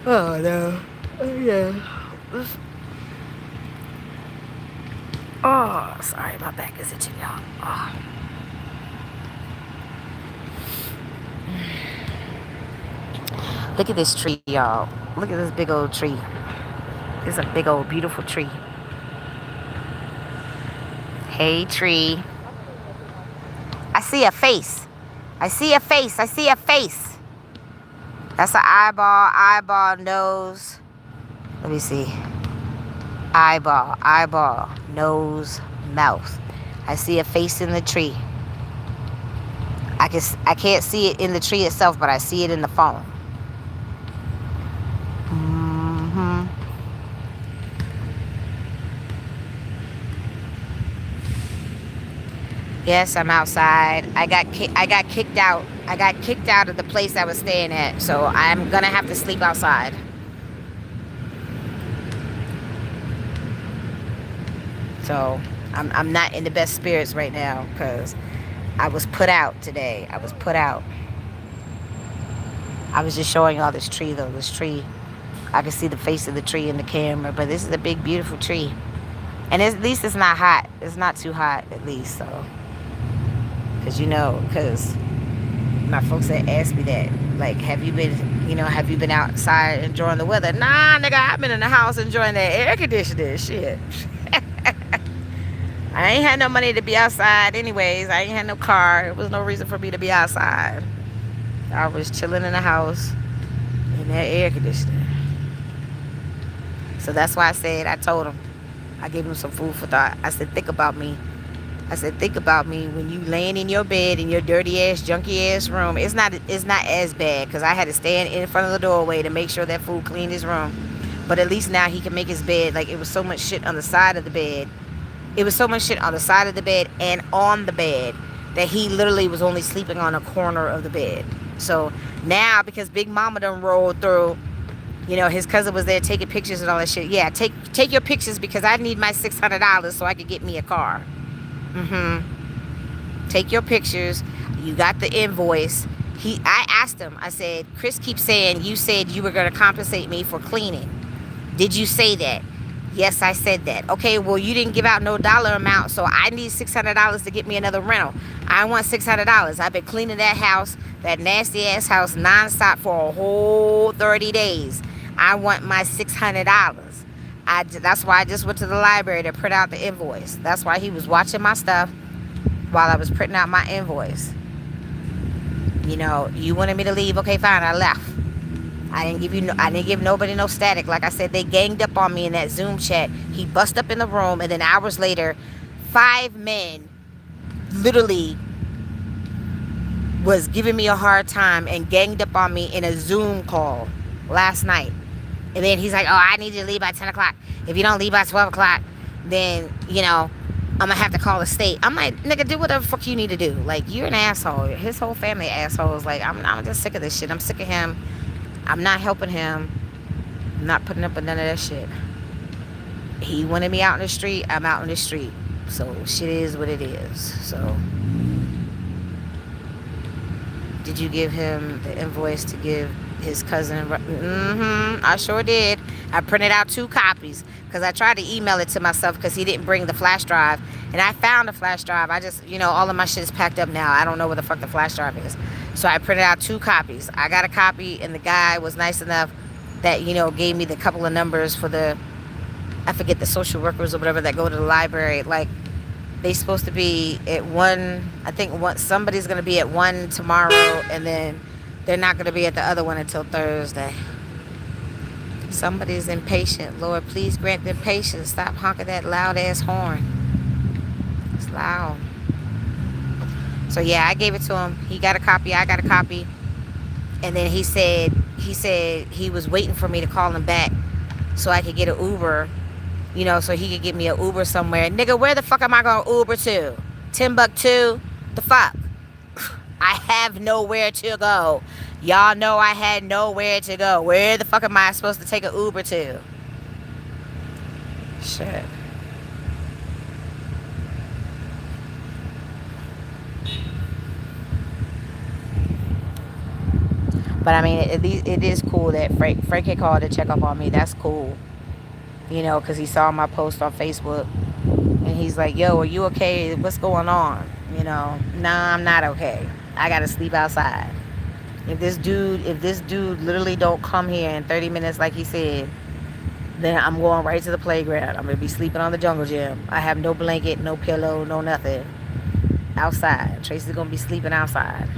Oh no. Oh yeah. Oh, sorry, my back is itching, y'all. Oh. Look at this tree, y'all. Look at this big old tree. It's a big old beautiful tree. Hey, tree. I see a face. I see a face. I see a face. That's an eyeball, nose. Let me see. Eyeball, nose, mouth. I see a face in the tree. I can't see it in the tree itself, but I see it in the phone. Yes, I'm outside. I got kicked out. I got kicked out of the place I was staying at, so I'm gonna have to sleep outside. So I'm not in the best spirits right now because I was put out today. I was put out. I was just showing y'all this tree though. This tree, I can see the face of the tree in the camera, but this is a big, beautiful tree. And at least it's not hot. It's not too hot, at least. So, because my folks had asked me that, like, have you been outside enjoying the weather? Nah, nigga, I've been in the house enjoying that air conditioning shit. I ain't had no money to be outside anyways. I ain't had no car. There was no reason for me to be outside. I was chilling in the house in that air conditioning. So that's why I told him, I gave him some food for thought. I said, think about me. I said, think about me when you laying in your bed in your dirty ass, junky ass room. It's not as bad because I had to stand in front of the doorway to make sure that food cleaned his room. But at least now he can make his bed. Like, it was so much shit on the side of the bed. It was so much shit on the side of the bed and on the bed that he literally was only sleeping on a corner of the bed. So now, because Big Mama done rolled through, his cousin was there taking pictures and all that shit. Yeah, take your pictures because I need my $600 so I could get me a car. Take your pictures. You got the invoice. I asked him, I said, Chris keeps saying you said you were going to compensate me for cleaning. Did you say that? Yes, I said that. Okay, well, you didn't give out no dollar amount, so I need $600 to get me another rental. I want $600. I've been cleaning that house, that nasty ass house, nonstop for a whole 30 days. I want my $600. That's why I just went to the library to print out the invoice. That's why he was watching my stuff while I was printing out my invoice. You wanted me to leave. Okay, fine, I left. I didn't give nobody no static. Like I said, they ganged up on me in that Zoom chat. He bust up in the room, and then hours later, 5 men literally was giving me a hard time and ganged up on me in a Zoom call last night. And then he's like, oh, I need you to leave by 10 o'clock. If you don't leave by 12 o'clock, then, I'm going to have to call the state. I'm like, nigga, do whatever the fuck you need to do. Like, you're an asshole. His whole family assholes. Like, I'm just sick of this shit. I'm sick of him. I'm not helping him. I'm not putting up with none of that shit. He wanted me out in the street. I'm out in the street. So shit is what it is. So did you give him the invoice to give his cousin? I sure did. I printed out 2 copies because I tried to email it to myself because he didn't bring the flash drive. And I found the flash drive. I just, all of my shit is packed up now. I don't know where the fuck the flash drive is. So I printed out 2 copies. I got a copy, and the guy was nice enough that, gave me the couple of numbers for I forget, the social workers or whatever that go to the library. Like, they supposed to be at 1, I think somebody's going to be at 1 tomorrow, and then they're not going to be at the other one until Thursday. Somebody's impatient. Lord, please grant them patience. Stop honking that loud ass horn. It's loud. So yeah, I gave it to him. He got a copy. I got a copy. And then he said he was waiting for me to call him back so I could get an Uber, so he could get me an Uber somewhere. Nigga, where the fuck am I going to Uber to? Timbuktu? The fuck? I have nowhere to go. Y'all know I had nowhere to go. Where the fuck am I supposed to take an Uber to? Shit. But I mean, it is cool that Frank had called to check up on me. That's cool. Because he saw my post on Facebook and he's like, yo, are you okay? What's going on? Nah, I'm not okay. I gotta sleep outside. If this dude literally don't come here in 30 minutes like he said, then I'm going right to the playground. I'm gonna be sleeping on the jungle gym. I have no blanket, no pillow, no nothing. Outside. Tracy's gonna be sleeping outside.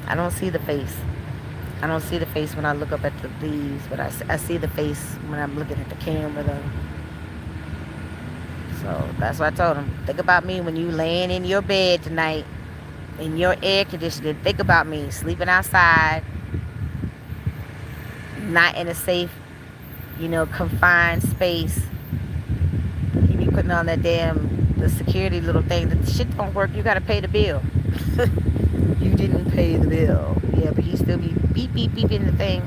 I don't see the face. I don't see the face when I look up at the leaves, but I see the face when I'm looking at the camera though. So that's what I told him. Think about me when you laying in your bed tonight, in your air conditioning. Think about me sleeping outside, not in a safe, confined space. You be putting on that the security little thing. The shit don't work. You gotta pay the bill. You didn't pay the bill. Yeah, but he still be beep, beep, beeping the thing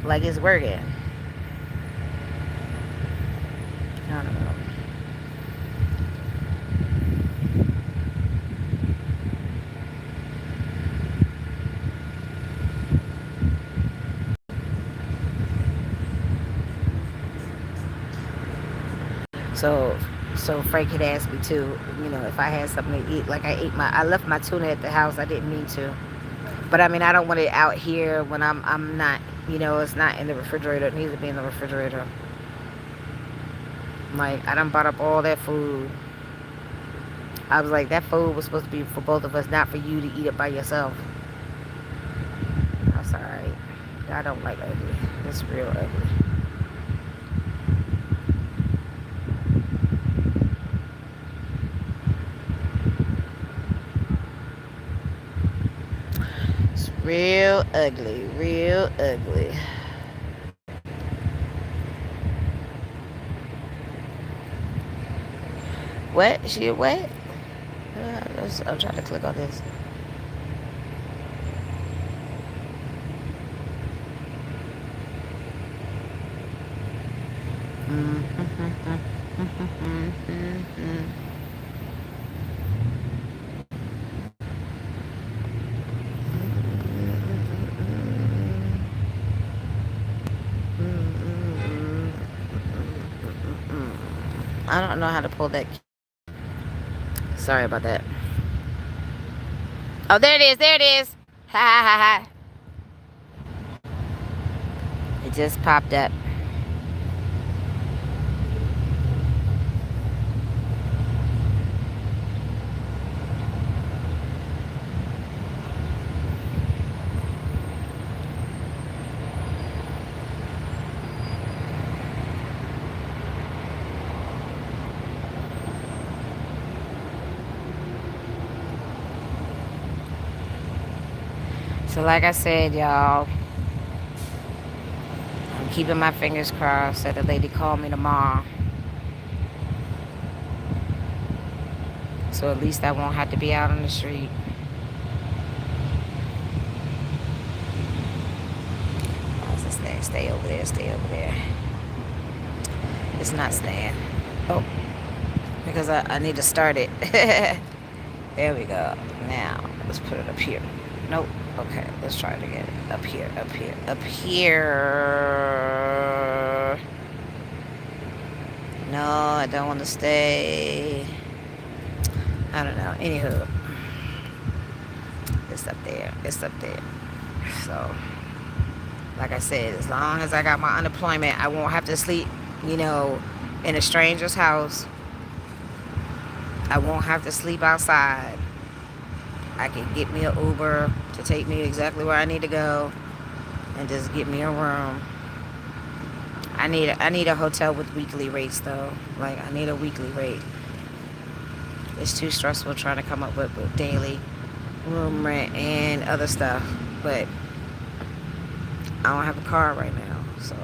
like it's working. I don't know. So, so Frank had asked me too, if I had something to eat. Like I left my tuna at the house. I didn't mean to. But I mean, I don't want it out here when I'm not, it's not in the refrigerator. It needs to be in the refrigerator. Like, I done bought up all that food. I was like, that food was supposed to be for both of us, not for you to eat it by yourself. That's alright. I don't like ugly. It's real ugly. It's real ugly. Real ugly. What? She what? I'm trying to click on this. I don't know how to pull that. Sorry about that. Oh, there it is. There it is. Ha ha ha ha. It just popped up. So like I said, y'all, I'm keeping my fingers crossed that the lady called me tomorrow. So at least I won't have to be out on the street. How's this thing? Stay over there, stay over there. It's not staying. Oh, because I need to start it. There we go. Now, let's put it up here. Nope. Okay, let's try it again. Up here, up here, up here. No, I don't want to stay. I don't know. Anywho, it's up there. It's up there. So, like I said, as long as I got my unemployment, I won't have to sleep, in a stranger's house. I won't have to sleep outside. I can get me an Uber to take me exactly where I need to go and just get me a room. I need a hotel with weekly rates though. Like, I need a weekly rate. It's too stressful trying to come up with daily room rent and other stuff. But I don't have a car right now, so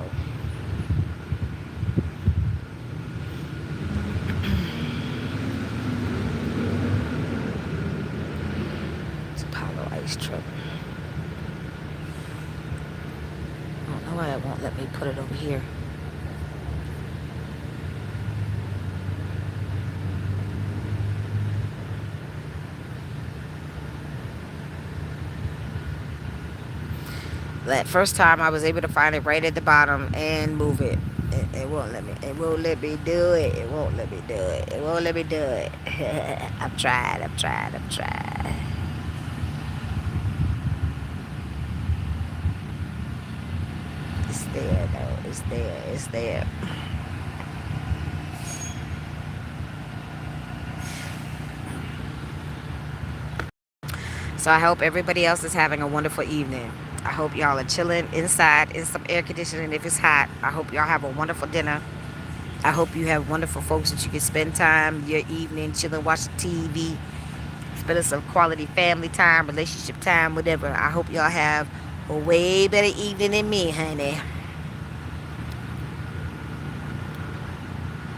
truck. I don't know why it won't let me put it over here. That first time I was able to find it right at the bottom and move it. It won't let me. It won't let me do it. It won't let me do it. It won't let me do it. I've tried. I've tried. I've tried. It's there though. It's there. It's there. So I hope everybody else is having a wonderful evening. I hope y'all are chilling inside in some air conditioning if it's hot. I hope y'all have a wonderful dinner. I hope you have wonderful folks that you can spend time, your evening, chilling, watching TV, spending some quality family time, relationship time, whatever. I hope y'all have a way better evening than me, honey.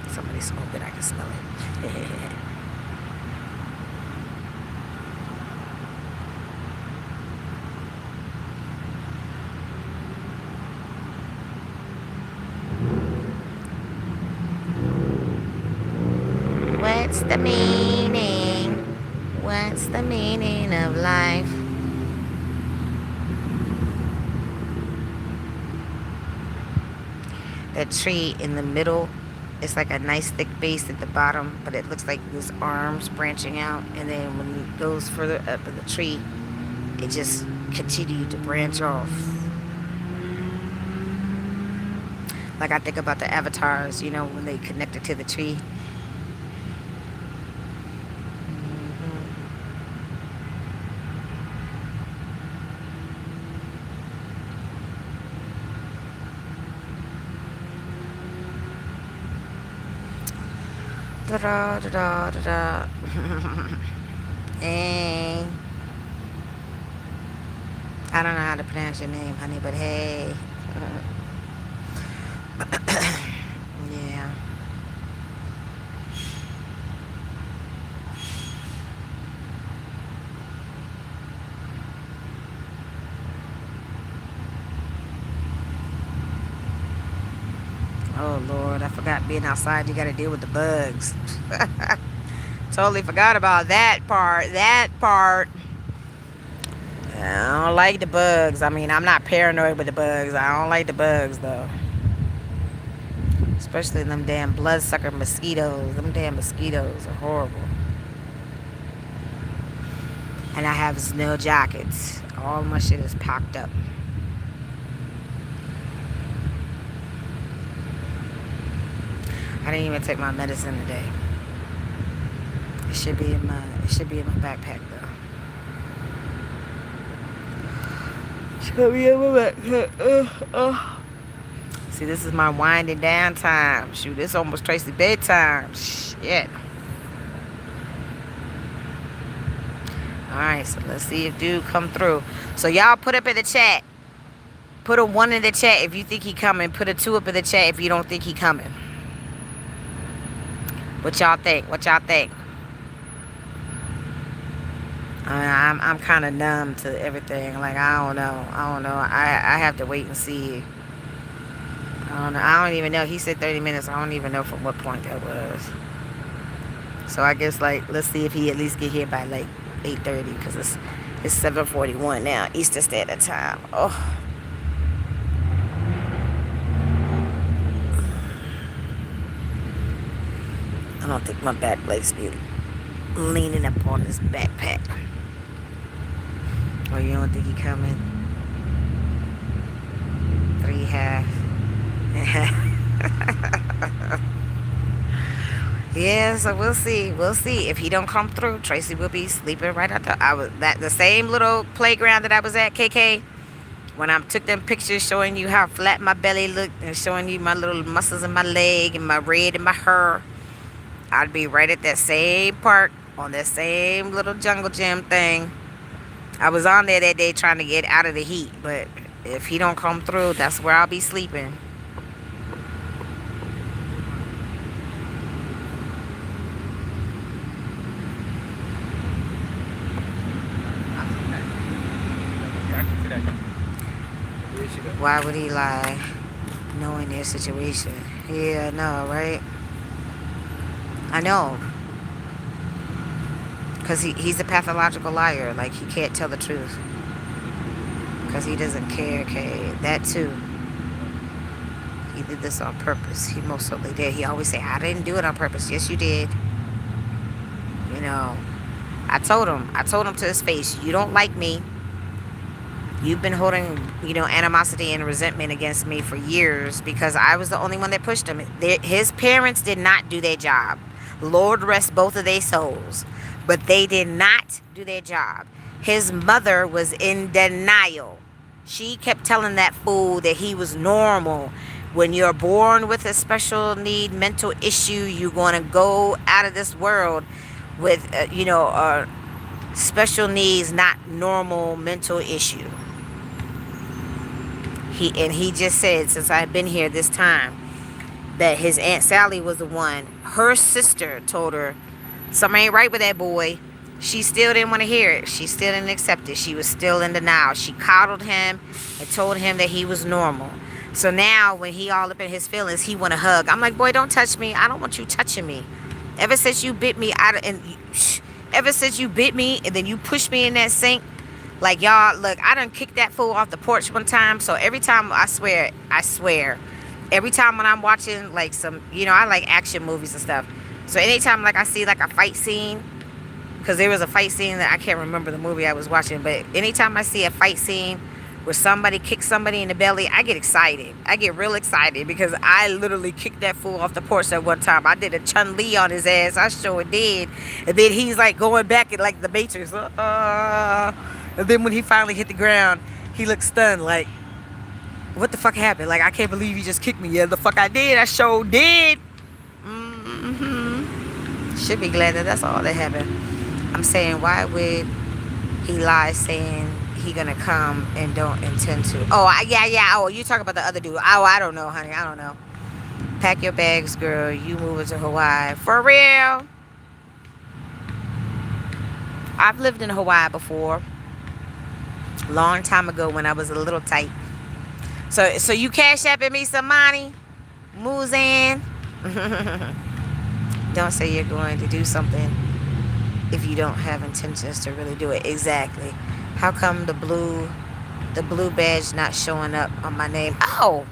Somebody's smoking, I can smell it. What's the meaning? What's the meaning of life? That tree in the middle, it's like a nice thick base at the bottom, but it looks like there's arms branching out. And then when it goes further up in the tree, it just continued to branch off. Like I think about the avatars, you know, when they connected to the tree. Da da da da da. Hey. I don't know how to pronounce your name, honey, but hey. Yeah. Oh Lord, I forgot being outside. You got to deal with the bugs. Totally forgot about that part. That part. I don't like the bugs. I mean, I'm not paranoid with the bugs. I don't like the bugs though. Especially them damn bloodsucker mosquitoes. Them damn mosquitoes are horrible. And I have snow jackets. All my shit is packed up. I didn't even take my medicine today. It should be in my backpack though. Should be in my backpack. See, this is my winding down time. Shoot, it's almost Tracy bedtime. Shit. Alright, so let's see if dude come through. So y'all put up in the chat. Put a 1 in the chat if you think he coming. Put a 2 up in the chat if you don't think he coming. What y'all think? What y'all think? I'm kind of numb to everything. Like, I don't know. I have to wait and see. I don't know. I don't even know. He said 30 minutes. I don't even know from what point that was. So I guess, like, let's see if he at least get here by, like, 8:30. Because it's 7:41 now. Eastern Standard Time. Oh. I don't think my back legs be leaning up on this backpack. Oh, you don't think he coming? 3.5. Yeah, so we'll see. We'll see. If he don't come through, Tracy will be sleeping right out there. I was at the same little playground that I was at, KK, when I took them pictures showing you how flat my belly looked and showing you my little muscles in my leg and my red in my hair. I'd be right at that same park on that same little jungle gym thing. I was on there that day trying to get out of the heat, but if he don't come through, that's where I'll be sleeping. Why would he lie, knowing their situation? Yeah, I know, right? I know. Because he's a pathological liar. Like, he can't tell the truth. Because he doesn't care. Okay, that too. He did this on purpose. He most certainly did. He always say, I didn't do it on purpose. Yes, you did. You know, I told him to his face, you don't like me. You've been holding, animosity and resentment against me for years because I was the only one that pushed him. His parents did not do their job. Lord rest both of their souls. But they did not do their job. His mother was in denial. She kept telling that fool that he was normal. When you're born with a special need mental issue, you're going to go out of this world with, special needs, not normal mental issue. He just said, since I've been here this time, that his Aunt Sally was the one. Her sister told her something ain't right with that boy. She still didn't want to hear it. She still didn't accept it. She was still in denial. She coddled him and told him that he was normal. So now when he all up in his feelings, he want a hug. I'm like, boy, don't touch me. I don't want you touching me. Ever since you bit me, ever since you bit me and then you pushed me in that sink, like, y'all, look, I done kicked that fool off the porch one time. So every time, I swear, every time when I'm watching, like, some, I like action movies and stuff. So anytime, like, I see, like, a fight scene, because there was a fight scene that I can't remember the movie I was watching, but anytime I see a fight scene where somebody kicks somebody in the belly, I get excited. I get real excited because I literally kicked that fool off the porch that one time. I did a Chun-Li on his ass. I sure did. And then he's, like, going back at, like, the Matrix. And then when he finally hit the ground, he looked stunned, like, what the fuck happened? Like, I can't believe you just kicked me. Yeah, the fuck I did. I sure did. Should be glad that that's all that happened. I'm saying, why would he lie saying he gonna come and don't intend to? Oh, yeah. Oh, you talk about the other dude. Oh, I don't know, honey. I don't know. Pack your bags, girl. You moving to Hawaii. For real. I've lived in Hawaii before. Long time ago when I was a little tight. So you cash apping me some money? Muzan? Don't say you're going to do something if you don't have intentions to really do it. Exactly. How come the blue badge not showing up on my name? Oh,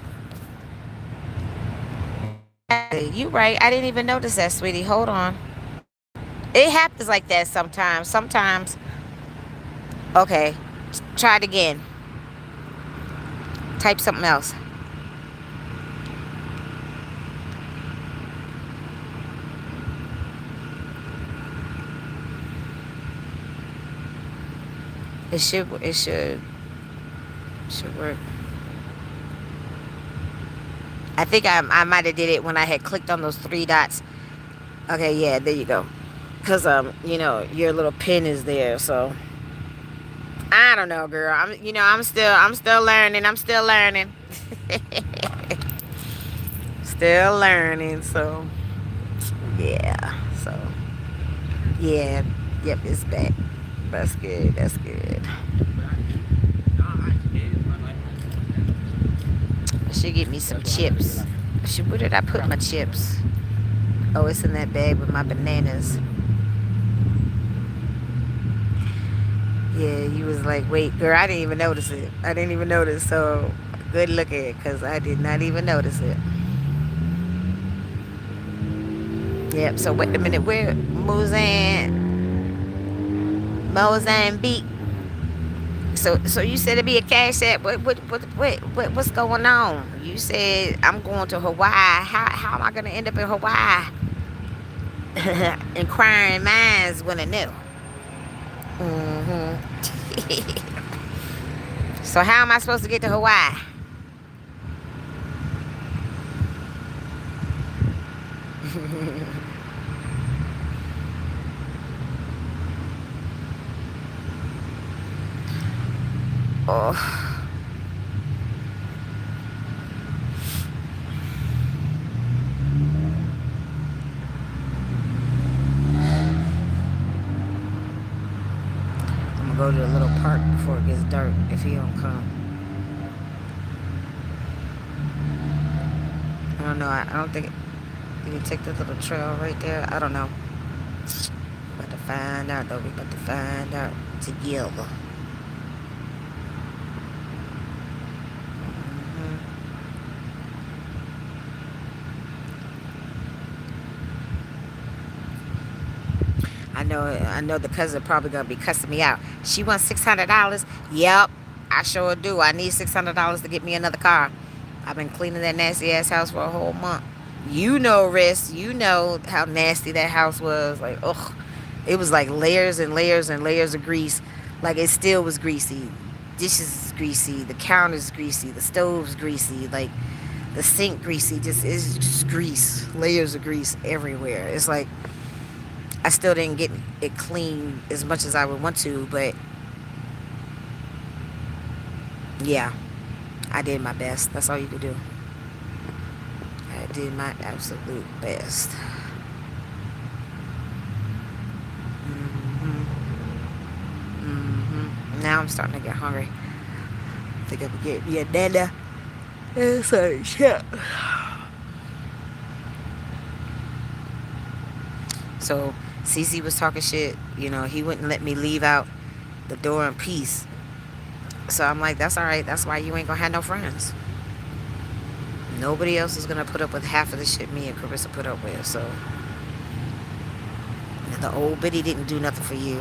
you right. I didn't even notice that, sweetie. Hold on. It happens like that sometimes. Okay, try it again. Type something else. It should work. I think I might have did it when I had clicked on those three dots. Okay, yeah, there you go. Cause your little pin is there, so I don't know, girl. I'm still learning. Still learning, so yeah. So yeah, yep, it's back. That's good. I should get me some chips. Where did I put my chips? Oh, it's in that bag with my bananas. Yeah, you was like, wait, girl, I didn't even notice it. So good looking, because I did not even notice it. Yep, so wait a minute. Where? Mozambique. So you said it'd be a cash app. What's going on? You said I'm going to Hawaii. How am I gonna end up in Hawaii? Inquiring minds wanna know. So how am I supposed to get to Hawaii? Oh. Go to the little park before it gets dark if he don't come. I don't know. I don't think you can take the little trail right there. I don't know. About to find out though. We about to find out together. I know the cousin probably gonna be cussing me out. She wants $600. Yep, I sure do. I need $600 to get me another car. I've been cleaning that nasty ass house for a whole month. You know, Riss. You know how nasty that house was. Like, ugh, it was like layers and layers and layers of grease. Like it still was greasy. Dishes is greasy. The counter's greasy. The stove's greasy. Like the sink greasy. It's just grease. Layers of grease everywhere. It's like I still didn't get it clean as much as I would want to, but yeah, I did my best. That's all you could do. I did my absolute best. Now I'm starting to get hungry. I think I could get me a nana. It's like shit. So Cece was talking shit. You know, he wouldn't let me leave out the door in peace. So I'm like, that's all right. That's why you ain't gonna have no friends. Nobody else is gonna put up with half of the shit me and Carissa put up with. So the old biddy didn't do nothing for you.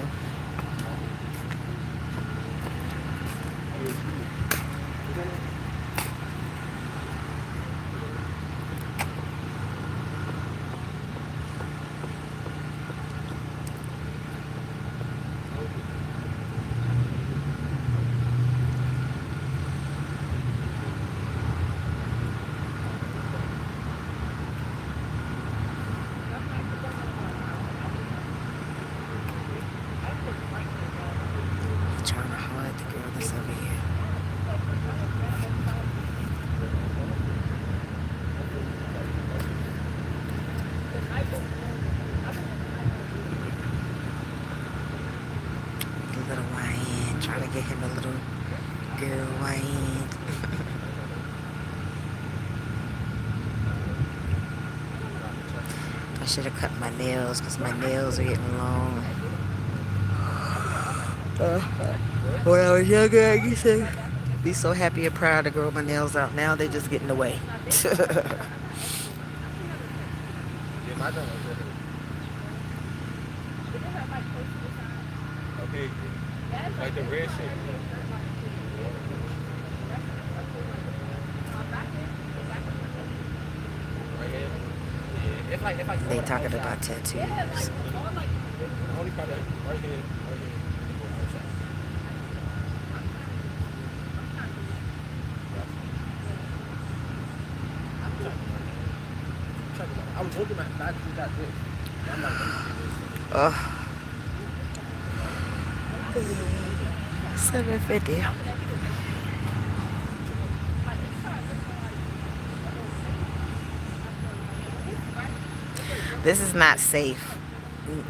Trying to holler at the girl that's over here. The little YN. Trying to get him a little girl YN. I should have cut my nails because my nails are getting long. When I was younger, I used to be so happy and proud to grow my nails out. Now they just get in the way. Okay, like the red shit. They talking about tattoos. Only part that right here. I was looking at that. You got this. I'm like, Oh. 750. This is not safe.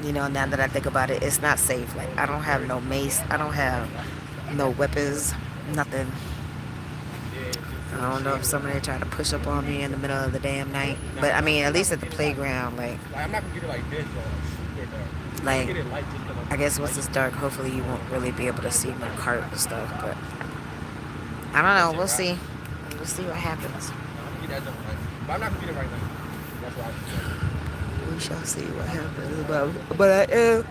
You know, now that I think about it, it's not safe. Like, I don't have no mace. I don't have no weapons. Nothing. I don't know if somebody tried to push up on me in the middle of the damn night. But, I mean, at least at the playground, like, I'm not gonna get it like this, though. Super dark. like, Get it light just 'cause I guess once it's dark, hopefully you won't really be able to see my cart and stuff. But, I don't know. We'll see. We'll see what happens. I'm gonna get that done right. But I'm not gonna get it right now. That's why We shall see what happens. But I am,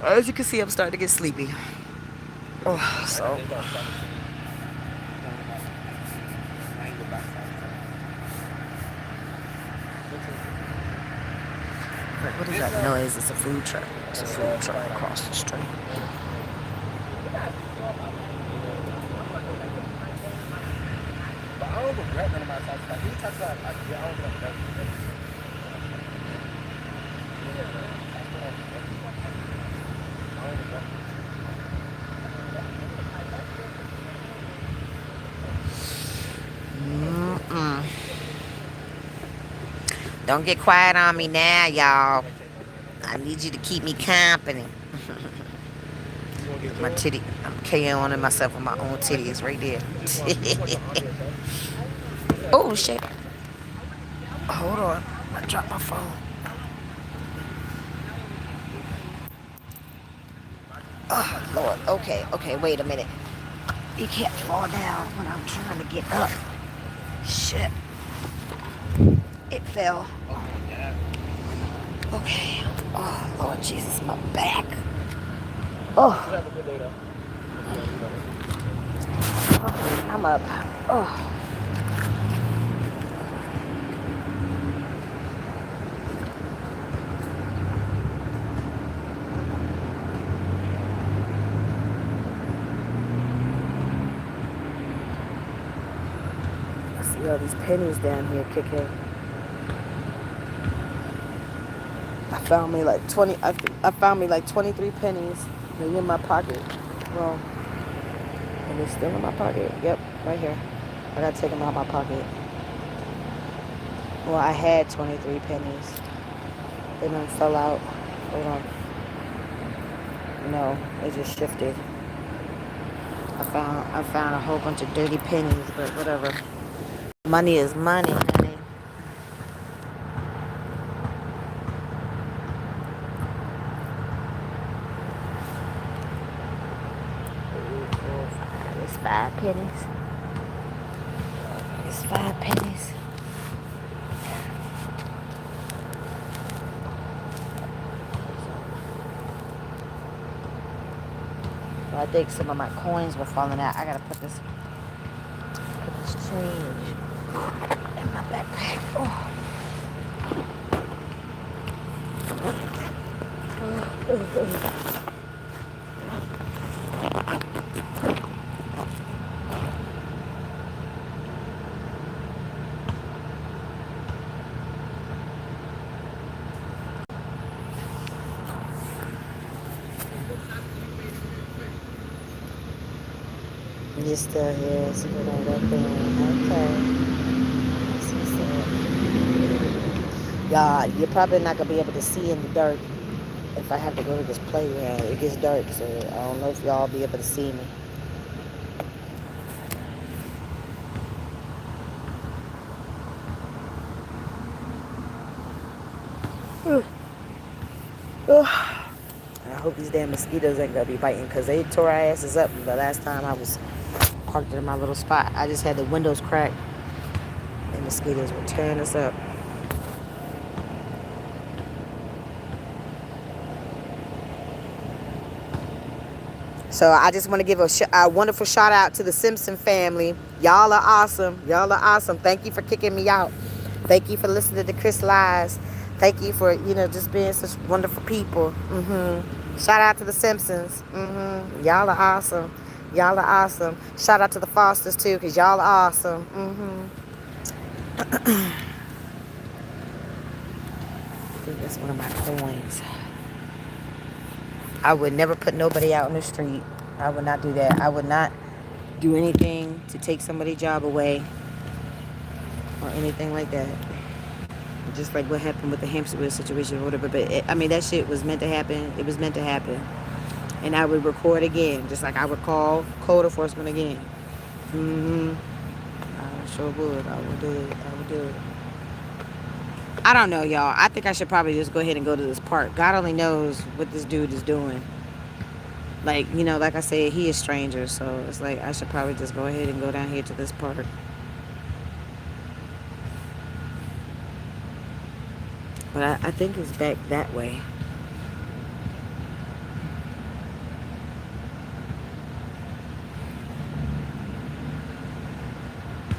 as you can see, I'm starting to get sleepy. Oh, so. What is that noise? It's a food truck. It's a food truck across the street. But I don't regret none of my talks. Like, these talks are like, yeah, I don't regret that. Don't get quiet on me now, y'all. I need you to keep me company. My titty. I'm KOing myself with my own titties right there. Oh, shit. Hold on. I dropped my phone. Oh, Lord. Okay, wait a minute. You can't fall down when I'm trying to get up. Shit. It fell. Okay. Oh, Lord Jesus, my back. You Oh, have a good day, though. Yeah, you know. I'm up. Oh. I see all these pennies down here kicking. I found me like 23 pennies. They're in my pocket. Well, are they still in my pocket? Yep, right here. I gotta take them out of my pocket. Well, I had 23 pennies. They done fell out. Hold on. No, they just shifted. I found a whole bunch of dirty pennies, but whatever. Money is money, honey. 3, 4, 5. It's 5 pennies. It's 5 pennies. Well, I think some of my coins were falling out. I gotta put this change in my backpack. Oh. You're still here, so we're gonna go clean. Okay. That's what's up. Y'all, you're probably not gonna be able to see in the dark if I have to go to this playground. It gets dark, so I don't know if y'all be able to see me. I hope these damn mosquitoes ain't gonna be biting because they tore our asses up the last time I was parked in my little spot. I just had the windows cracked and mosquitoes were tearing us up. So I just want to give a wonderful shout out to the Simpson family. Y'all are awesome. Y'all are awesome. Thank you for kicking me out. Thank you for listening to Chris Lies. Thank you for, just being such wonderful people. Shout out to the Simpsons. Y'all are awesome. Y'all are awesome. Shout out to the Fosters too, because y'all are awesome. I think that's one of my coins. I would never put nobody out on the street. I would not do that. I would not do anything to take somebody's job away or anything like that. Just like what happened with the hamster wheel situation or whatever. But that shit was meant to happen. It was meant to happen. And I would record again, just like I would call code enforcement again. I sure would. I would do it. I would do it. I don't know, y'all. I think I should probably just go ahead and go to this park. God only knows what this dude is doing. Like, like I said, he is stranger. So it's like I should probably just go ahead and go down here to this park. But I think it's back that way.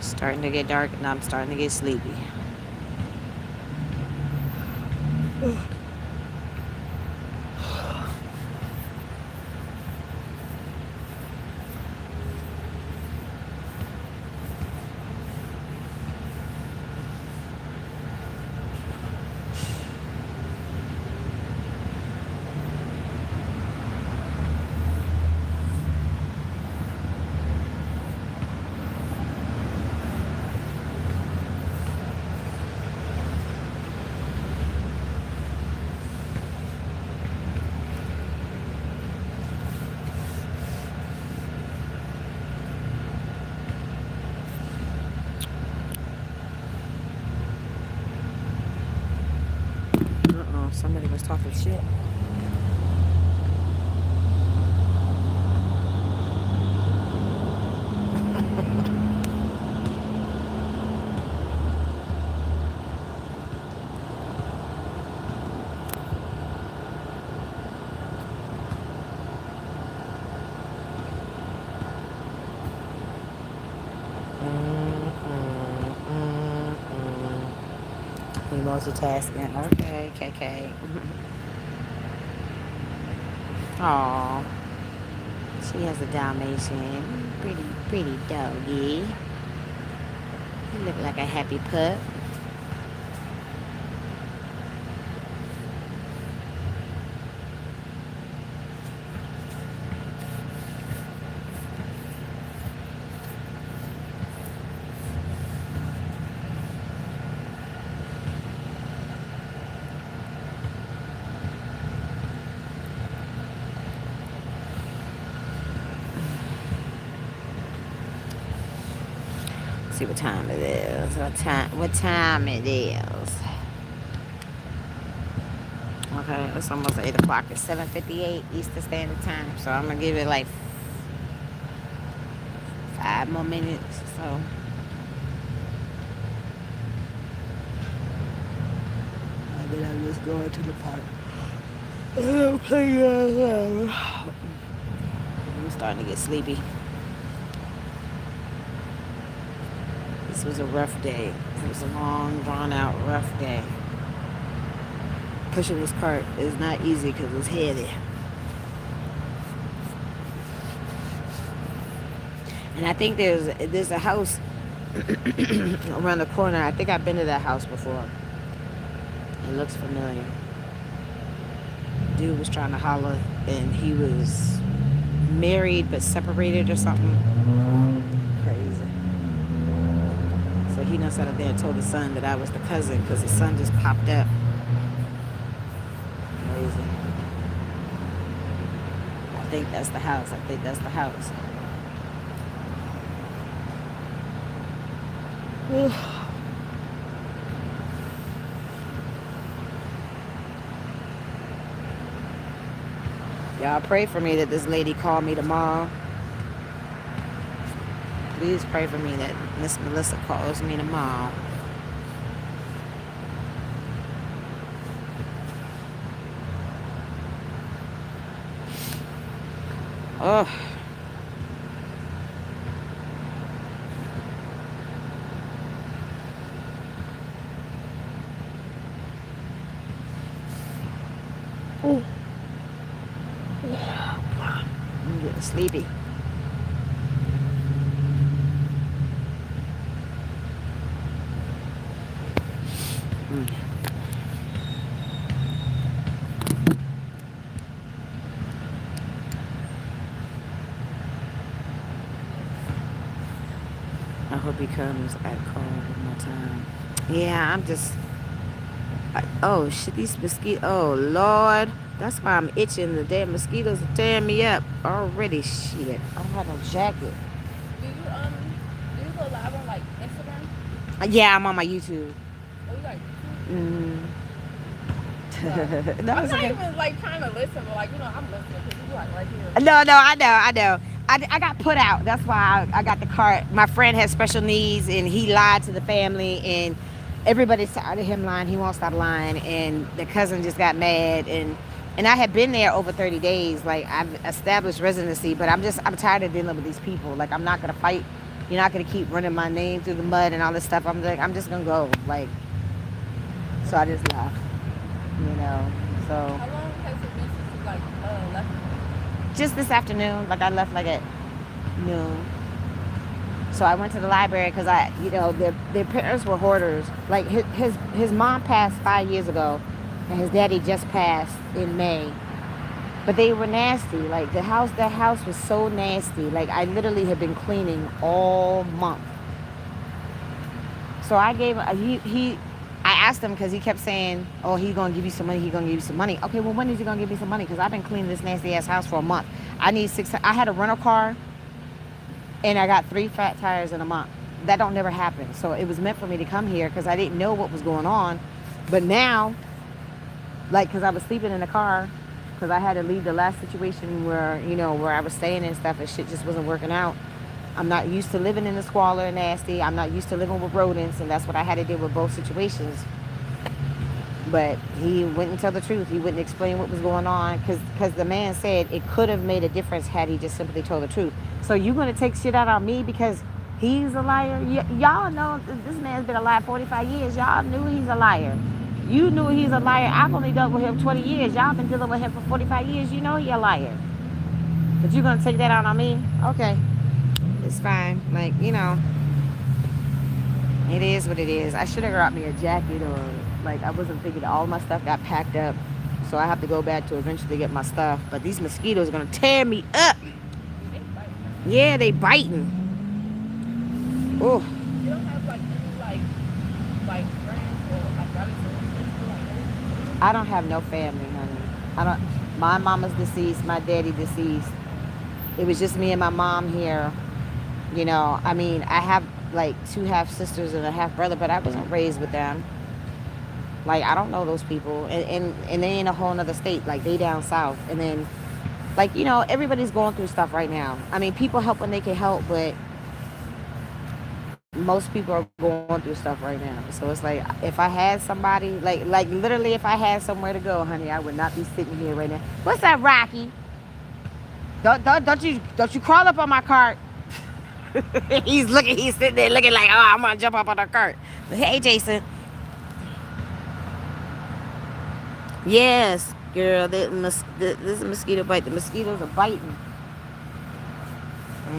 Starting to get dark and I'm starting to get sleepy. Somebody was talking shit. Multitasking. Okay, KK. Aw. She has a Dalmatian. Pretty, pretty doggy. He look like a happy pup. See what time it is. What time it is. Okay, it's almost 8 o'clock. It's 7:58 Eastern Standard Time. So I'm going to give it like 5 more minutes. So then I'm just going to the park. I'm starting to get sleepy. This was a rough day. It was a long, drawn out, rough day. Pushing this cart is not easy because it's heavy. And I think there's a house around the corner. I think I've been to that house before. It looks familiar. Dude was trying to holler, and he was married but separated or something. Crazy. So he done sat up there and told his son that I was the cousin because his son just popped up. Crazy. I think that's the house. Y'all pray for me that this lady call me tomorrow. Please pray for me that Miss Melissa calls me tomorrow. Oh. I'm getting sleepy. I hope he comes. I call one more time. Yeah, I'm just. Oh shit, these mosquitoes. Oh Lord, that's why I'm itching. The damn mosquitoes are tearing me up already. Shit, I don't have no jacket. Do you go live on like Instagram? Yeah, I'm on my YouTube. Oh, you like? No, I'm it's not okay. even like trying to listen, but like I'm listening because you like right here. No, I know. I got put out. That's why I got the cart. My friend has special needs, and he lied to the family, and everybody's tired of him lying. He won't stop lying, and the cousin just got mad, and I had been there over 30 days. Like, I've established residency, but I'm tired of dealing with these people. Like, I'm not gonna fight. You're not gonna keep running my name through the mud and all this stuff. I'm just gonna go. Like, so I just left. So. How long has it been since you like left? Just this afternoon. Like, I left like at noon. So I went to the library because their parents were hoarders. Like, his mom passed 5 years ago, and his daddy just passed in May. But they were nasty. Like, that house was so nasty. Like, I literally had been cleaning all month. So I gave I asked him because he kept saying, oh, he's going to give you some money. Okay, well, when is he going to give me some money? Because I've been cleaning this nasty-ass house for a month. I had a rental car, and I got 3 flat tires in a month. That don't never happen. So it was meant for me to come here because I didn't know what was going on. But now, like, because I was sleeping in the car, because I had to leave the last situation where I was staying and stuff, and shit just wasn't working out. I'm not used to living in the squalor and nasty. I'm not used to living with rodents, and that's what I had to deal with both situations. But he wouldn't tell the truth. He wouldn't explain what was going on because the man said it could have made a difference had he just simply told the truth. So you going to take shit out on me because he's a liar? Y'all know this man's been alive 45 years. Y'all knew he's a liar. You knew he's a liar. I've only dealt with him 20 years. Y'all been dealing with him for 45 years. You know he a liar. But you gonna take that out on me? Okay. It's fine. Like, it is what it is. I should have got me a jacket, or like I wasn't thinking all my stuff got packed up. So I have to go back to eventually get my stuff. But these mosquitoes are gonna tear me up. Yeah, they biting. Oh. You don't have like any like friends or like relatives like I don't have no family, honey. I don't. My mama's deceased. My daddy deceased. It was just me and my mom here. I mean, I have like 2 half sisters and a half brother, but I wasn't raised with them. Like, I don't know those people, and they in a whole nother state. Like, they down south, and then like, everybody's going through stuff right now. I mean, people help when they can help, but most people are going through stuff right now. So it's like, if I had somebody, like literally, if I had somewhere to go, honey, I would not be sitting here right now. What's that, Rocky? Don't you crawl up on my cart. He's sitting there looking like, oh, I'm gonna jump up on the cart. But hey, Jason. Yes, girl, this is a mosquito bite. The mosquitoes are biting.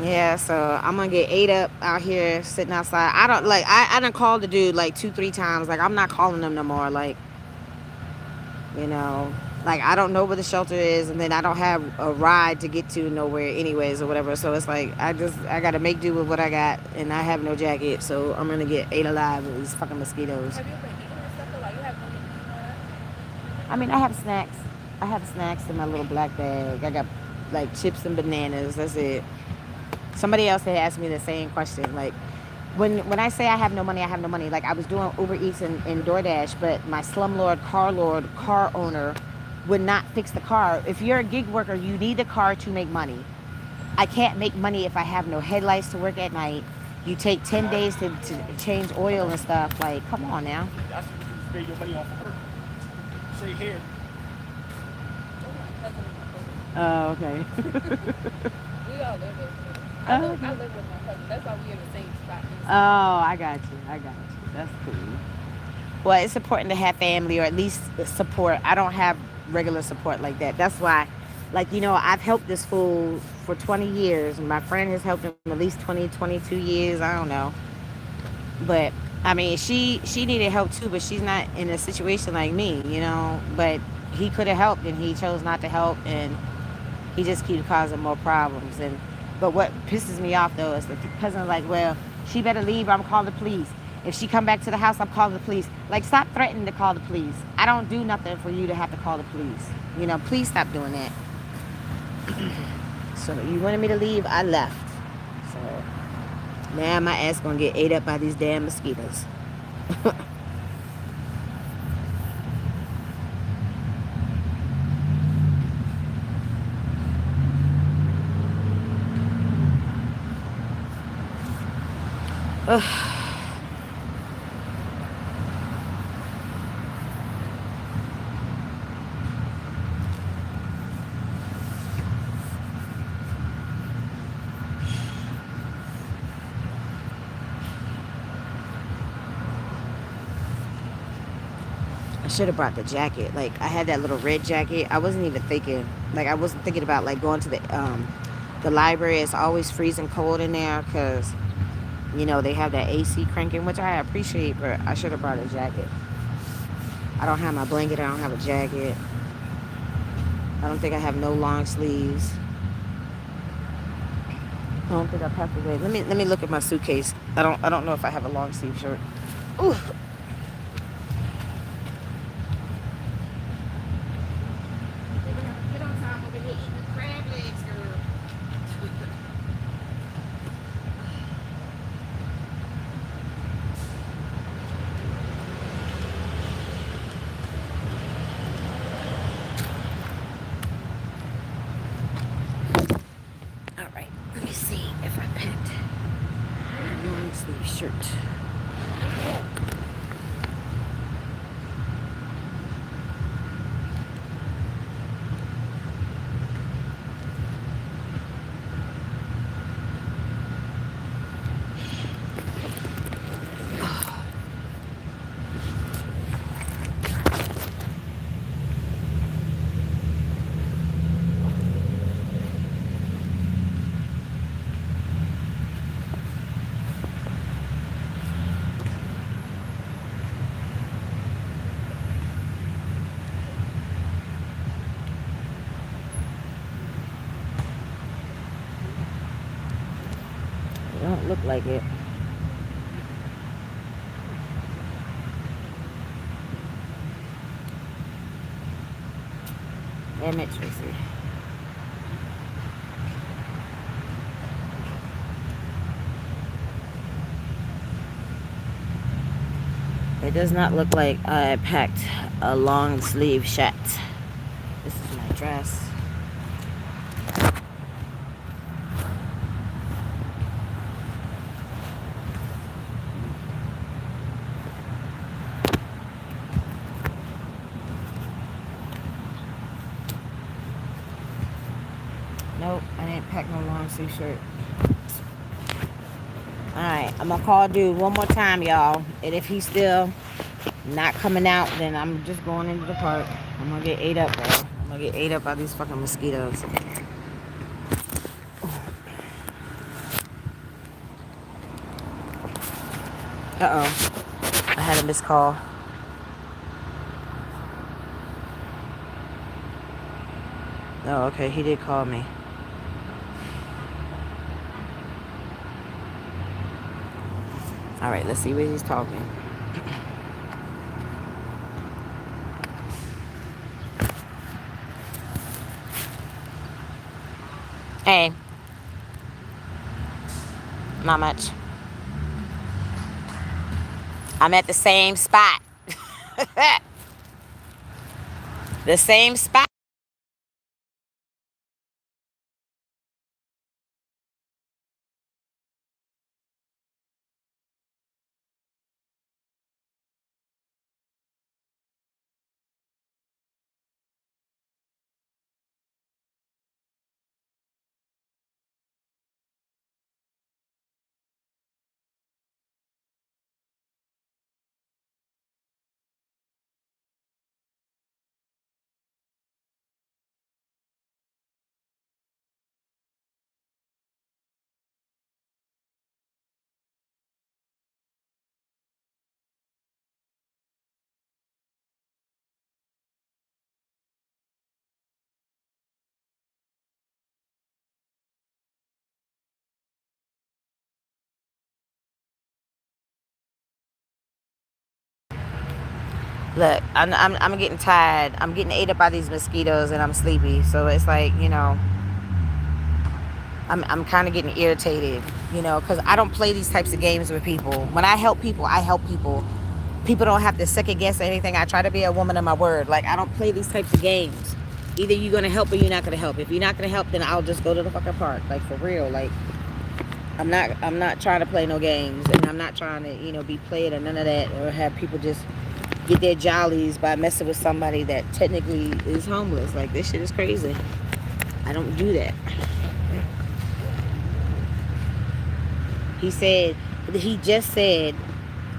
Yeah, so I'm gonna get ate up out here sitting outside. I done called the dude like 2-3 times. Like, I'm not calling him no more. Like, like, I don't know where the shelter is, and then I don't have a ride to get to nowhere anyways or whatever. So it's like, I gotta make do with what I got, and I have no jacket, so I'm gonna get ate alive with these fucking mosquitoes. Have you been eating and stuff? Or like you have no eating? I mean, I have snacks. I have snacks in my little black bag. I got like chips and bananas. That's it. Somebody else had asked me the same question. Like, when I say I have no money, I have no money. Like, I was doing Uber Eats and DoorDash, but my slumlord, car owner would not fix the car. If you're a gig worker, you need the car to make money. I can't make money if I have no headlights to work at night. You take 10 days to change oil and stuff. Like, come on now. That's what you spend your money on for her. Say here. Oh, okay. We all live with I live with my cousin. That's why we in the same spot. Oh, I got you. That's cool. Well, it's important to have family, or at least support. I don't have regular support like that. That's why, like, I've helped this fool for 20 years. My friend has helped him at least 20, 22 years. I don't know. But, I mean, she needed help too, but she's not in a situation like me, But he could have helped, and he chose not to help, and he just keeps causing more problems. But what pisses me off, though, is that the cousin's like, well, she better leave or I'm calling the police. If she come back to the house, I'm calling the police. Like, stop threatening to call the police. I don't do nothing for you to have to call the police. Please stop doing that. So you wanted me to leave, I left. So now my ass gonna get ate up by these damn mosquitoes. Ugh. I should have brought the jacket. Like, I had that little red jacket. I wasn't even thinking. Like, I wasn't thinking about like going to the library. It's always freezing cold in there because they have that AC cranking, which I appreciate, but I should have brought a jacket. I don't have my blanket. I don't have a jacket. I don't think I have no long sleeves. I don't think I packed away. Let me look at my suitcase. I don't know if I have a long sleeve shirt. Ooh. Shirt. like it. Damn it, Tracy. It does not look like I packed a long sleeve shirt. This is my dress. Nope, I didn't pack no long sleeve shirt. Alright, I'm gonna call dude one more time, y'all. And if he's still not coming out, then I'm just going into the park. I'm gonna get ate up, bro. I'm gonna get ate up by these fucking mosquitoes. Uh-oh. I had a missed call. Oh, okay, he did call me. Alright, let's see what he's talking. Hey. Not much. I'm at the same spot. The same spot. Look, I'm getting tired. I'm getting ate up by these mosquitoes and I'm sleepy. So it's like, you know, I'm kind of getting irritated, you know, because I don't play these types of games with people. When I help people, I help people. People don't have to second guess anything. I try to be a woman of my word. Like, I don't play these types of games. Either you're going to help or you're not going to help. If you're not going to help, then I'll just go to the fucking park. Like, for real. Like, I'm not trying to play no games. And I'm not trying to, you know, be played or none of that. Or have people just get their jollies by messing with somebody that technically is homeless. Like, this shit is crazy. I don't do that. He just said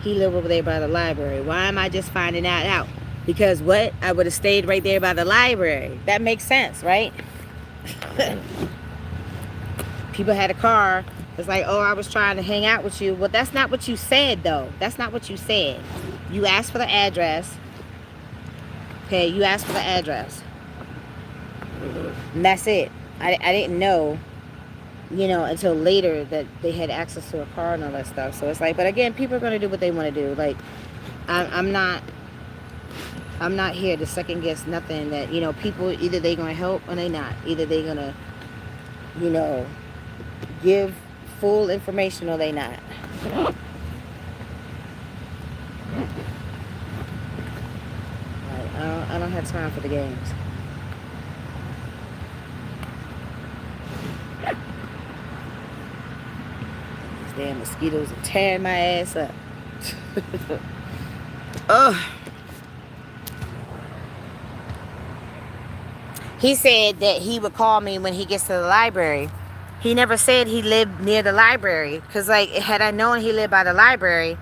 he lived over there by the library. Why am I just finding that out? Because what? I would have stayed right there by the library. That makes sense, right? People had a car. It's like, oh, I was trying to hang out with you. Well, that's not what you said, though. That's not what you said. You asked for the address. Okay, you asked for the address. And that's it. I didn't know, you know, until later that they had access to a car and all that stuff. So it's like, but again, people are going to do what they want to do. Like, I'm not here to second guess nothing that, you know, people, either they going to help or they not. Either they going to, you know, give full information or they not. Like, I don't have time for the games. Damn mosquitoes are tearing my ass up. Ugh. He said that he would call me when he gets to the library. He never said he lived near the library. Because, like, had I known he lived by the library,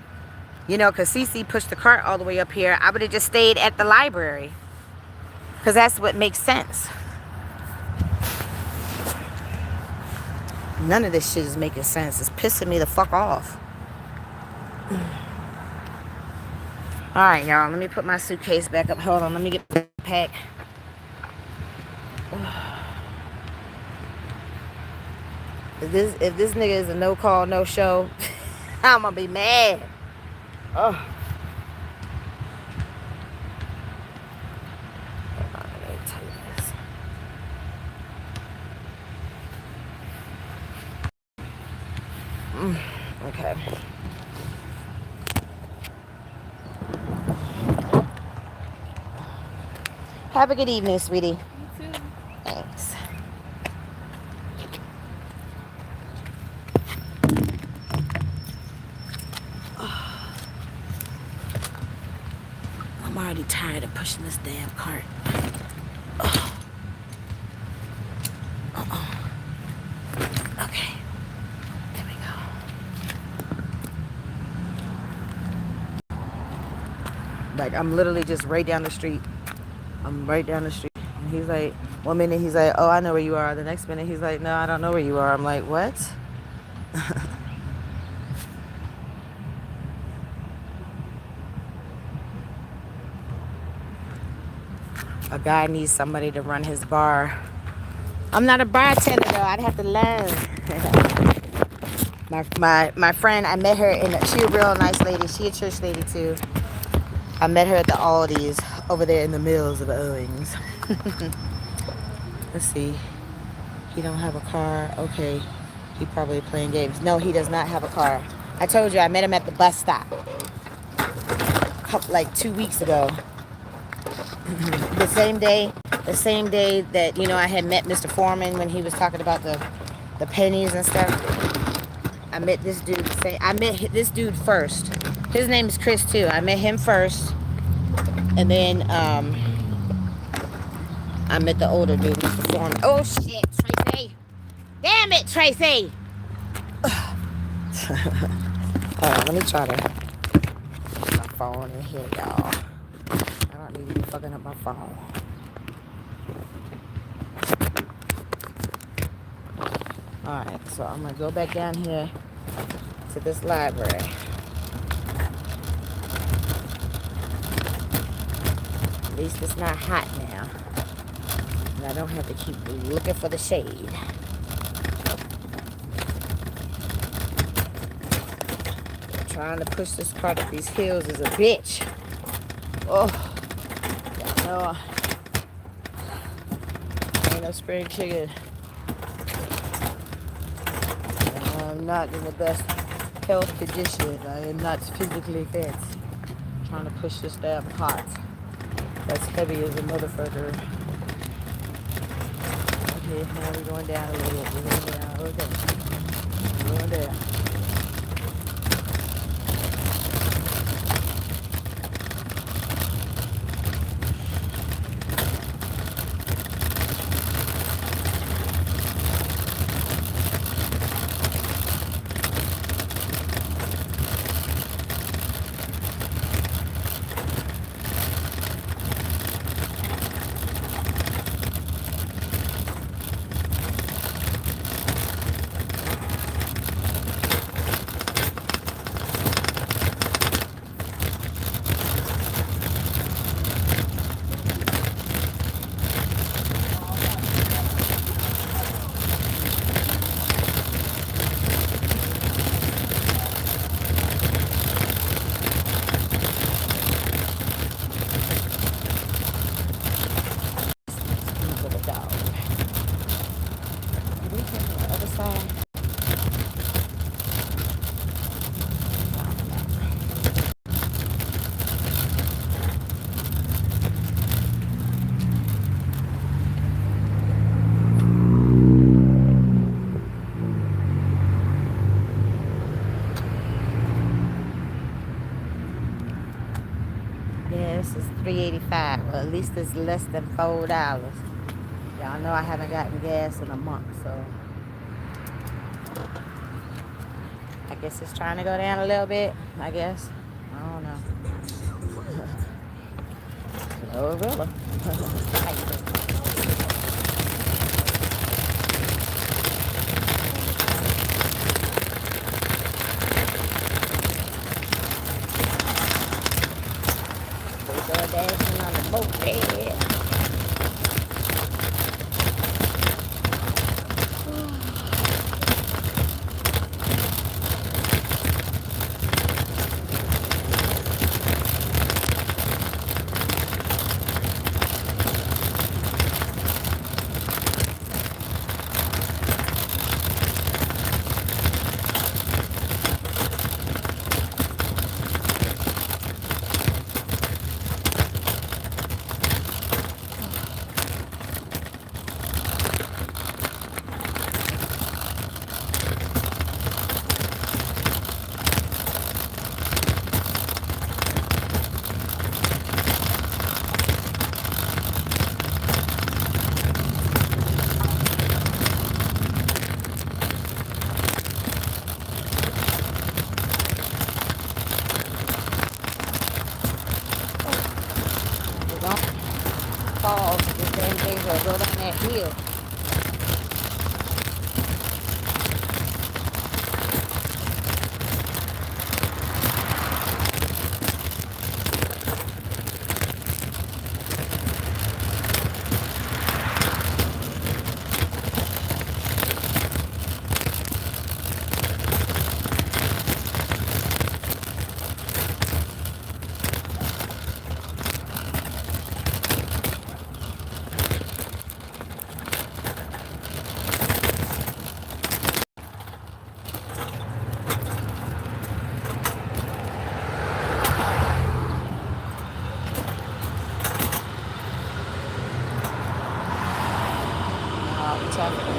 you know, because Cece pushed the cart all the way up here, I would have just stayed at the library. Because that's what makes sense. None of this shit is making sense. It's pissing me the fuck off. Alright, y'all. Let me put my suitcase back up. Hold on. Let me get the pack. If this nigga is a no call, no show, I'm gonna be mad. Oh. Hold on, let me tell you this. Okay. Have a good evening, sweetie. You too. Thanks. I'm already tired of pushing this damn cart. Okay. There we go. Like, I'm literally just right down the street. I'm right down the street. And he's like, one minute he's like, oh, I know where you are. The next minute he's like, no, I don't know where you are. I'm like, what? A guy needs somebody to run his bar. I'm not a bartender though. I'd have to learn. my friend, I met her she a real nice lady. She a church lady too. I met her at the Aldi's over there in the Mills of Owings. Let's see. He don't have a car. Okay. He probably playing games. No, he does not have a car. I told you I met him at the bus stop. Like 2 weeks ago. The same day that, I had met Mr. Foreman when he was talking about the pennies and stuff. I met this dude. I met this dude first. His name is Chris too. I met him first, and then I met the older dude, Mr. Foreman. Oh shit, Tracy! Damn it, Tracy! Let me try to put my phone in here, y'all. I don't need to be fucking up my phone. Alright, so I'm gonna go back down here to this library. At least it's not hot now. And I don't have to keep looking for the shade. Trying to push this cart up these hills is a bitch. Oh, no, ain't no spring chicken. I'm not in the best health condition. I am not physically fit. Trying to push this damn cart. That's heavy as a motherfucker. Okay, now we're going down a little bit. We're going down. Okay. We're going down. $3.85. Well, at least it's less than $4. Y'all know I haven't gotten gas in a month, so I guess it's trying to go down a little bit. I guess I don't know. Oh, really? Dancing on the moped. her go down that hill. Traffic.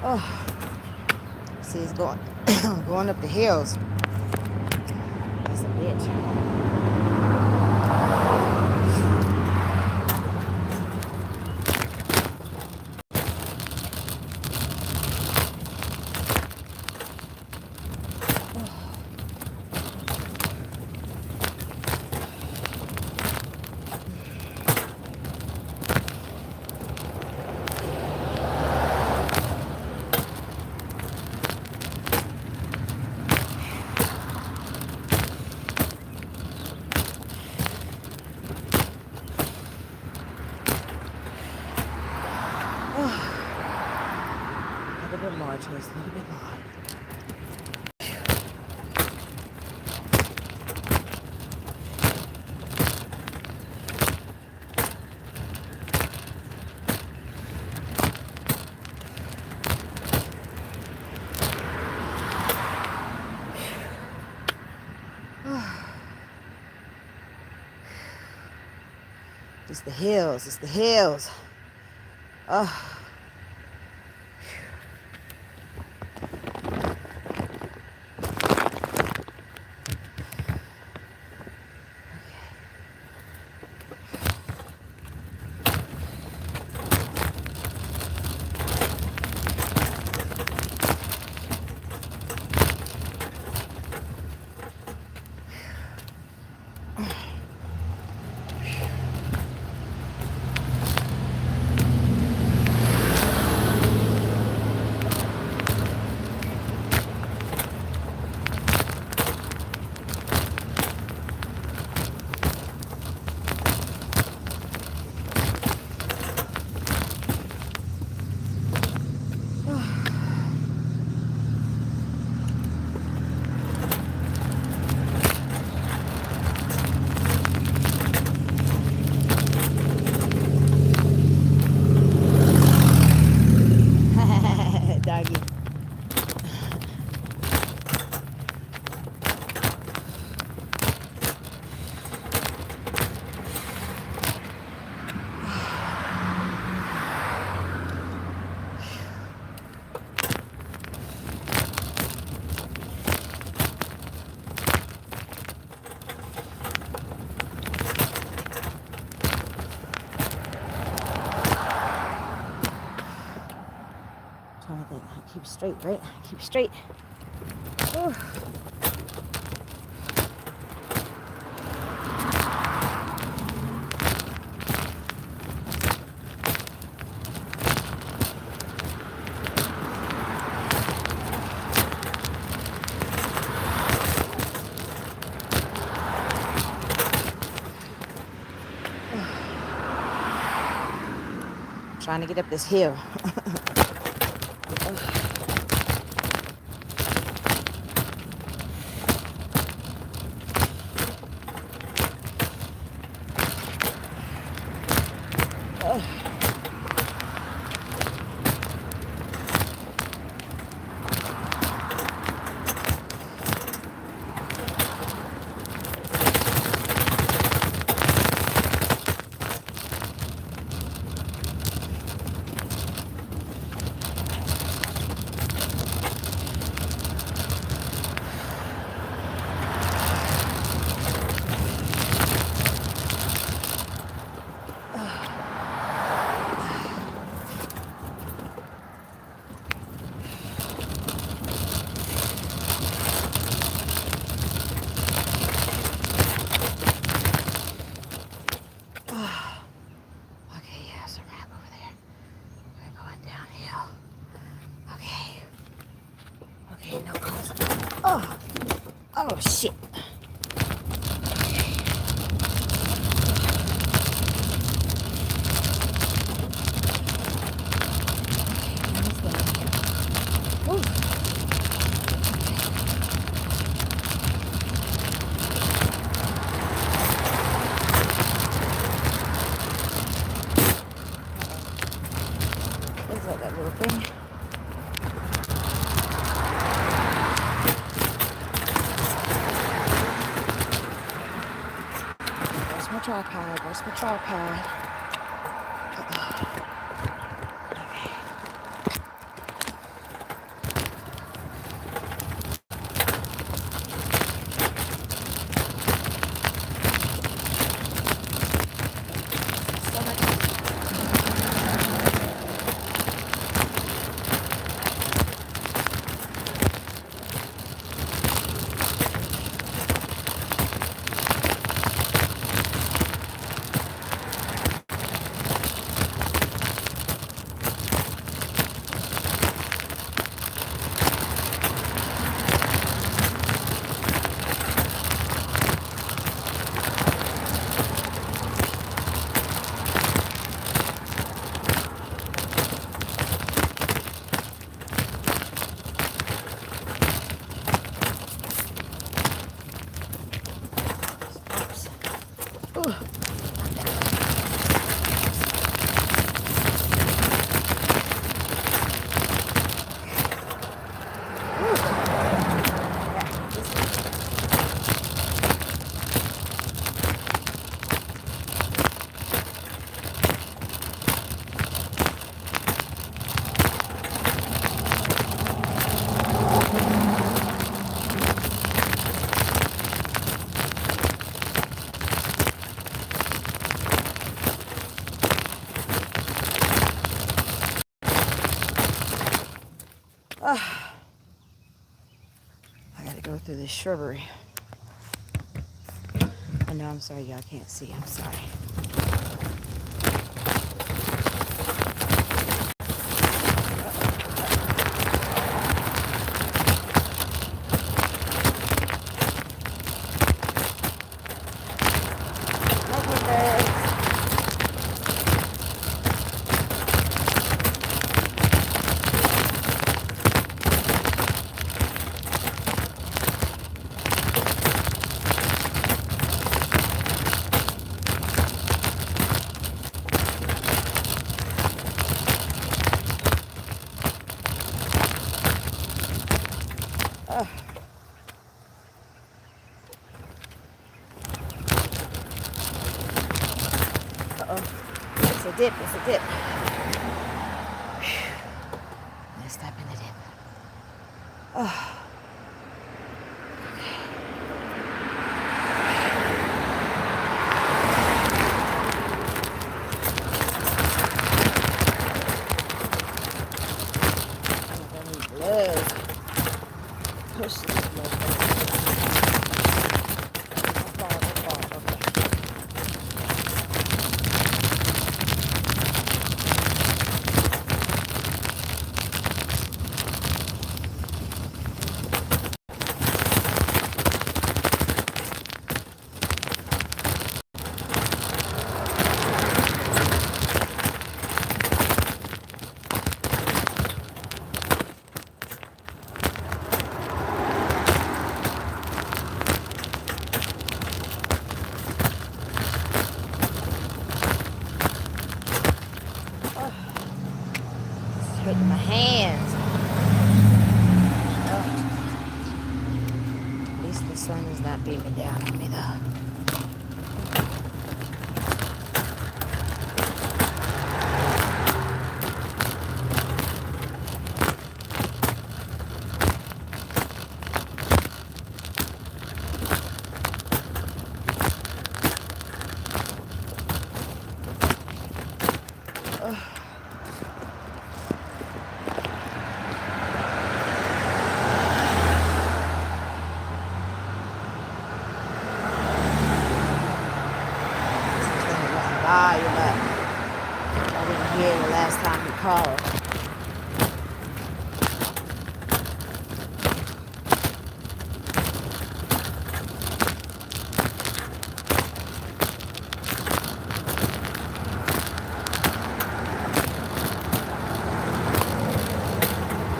Oh, see, it's going going up the hills. That's a bitch. A little bit more, Trace, a little bit more. It's the hills, it's the hills. Oh. Doggy. Trying to think. Keep straight, right? Keep straight. Ooh. trying to get up this hill. Oh shit. What's that little thing? Where's my tripod? Where's my tripod? I gotta go through this shrubbery. I know, I'm sorry, y'all can't see. I'm sorry. It's a dip, it's a dip. Let's stop in the dip. Oh. Push this blood. sun is not beaming down on me though. Volume up. I didn't hear the last time he called.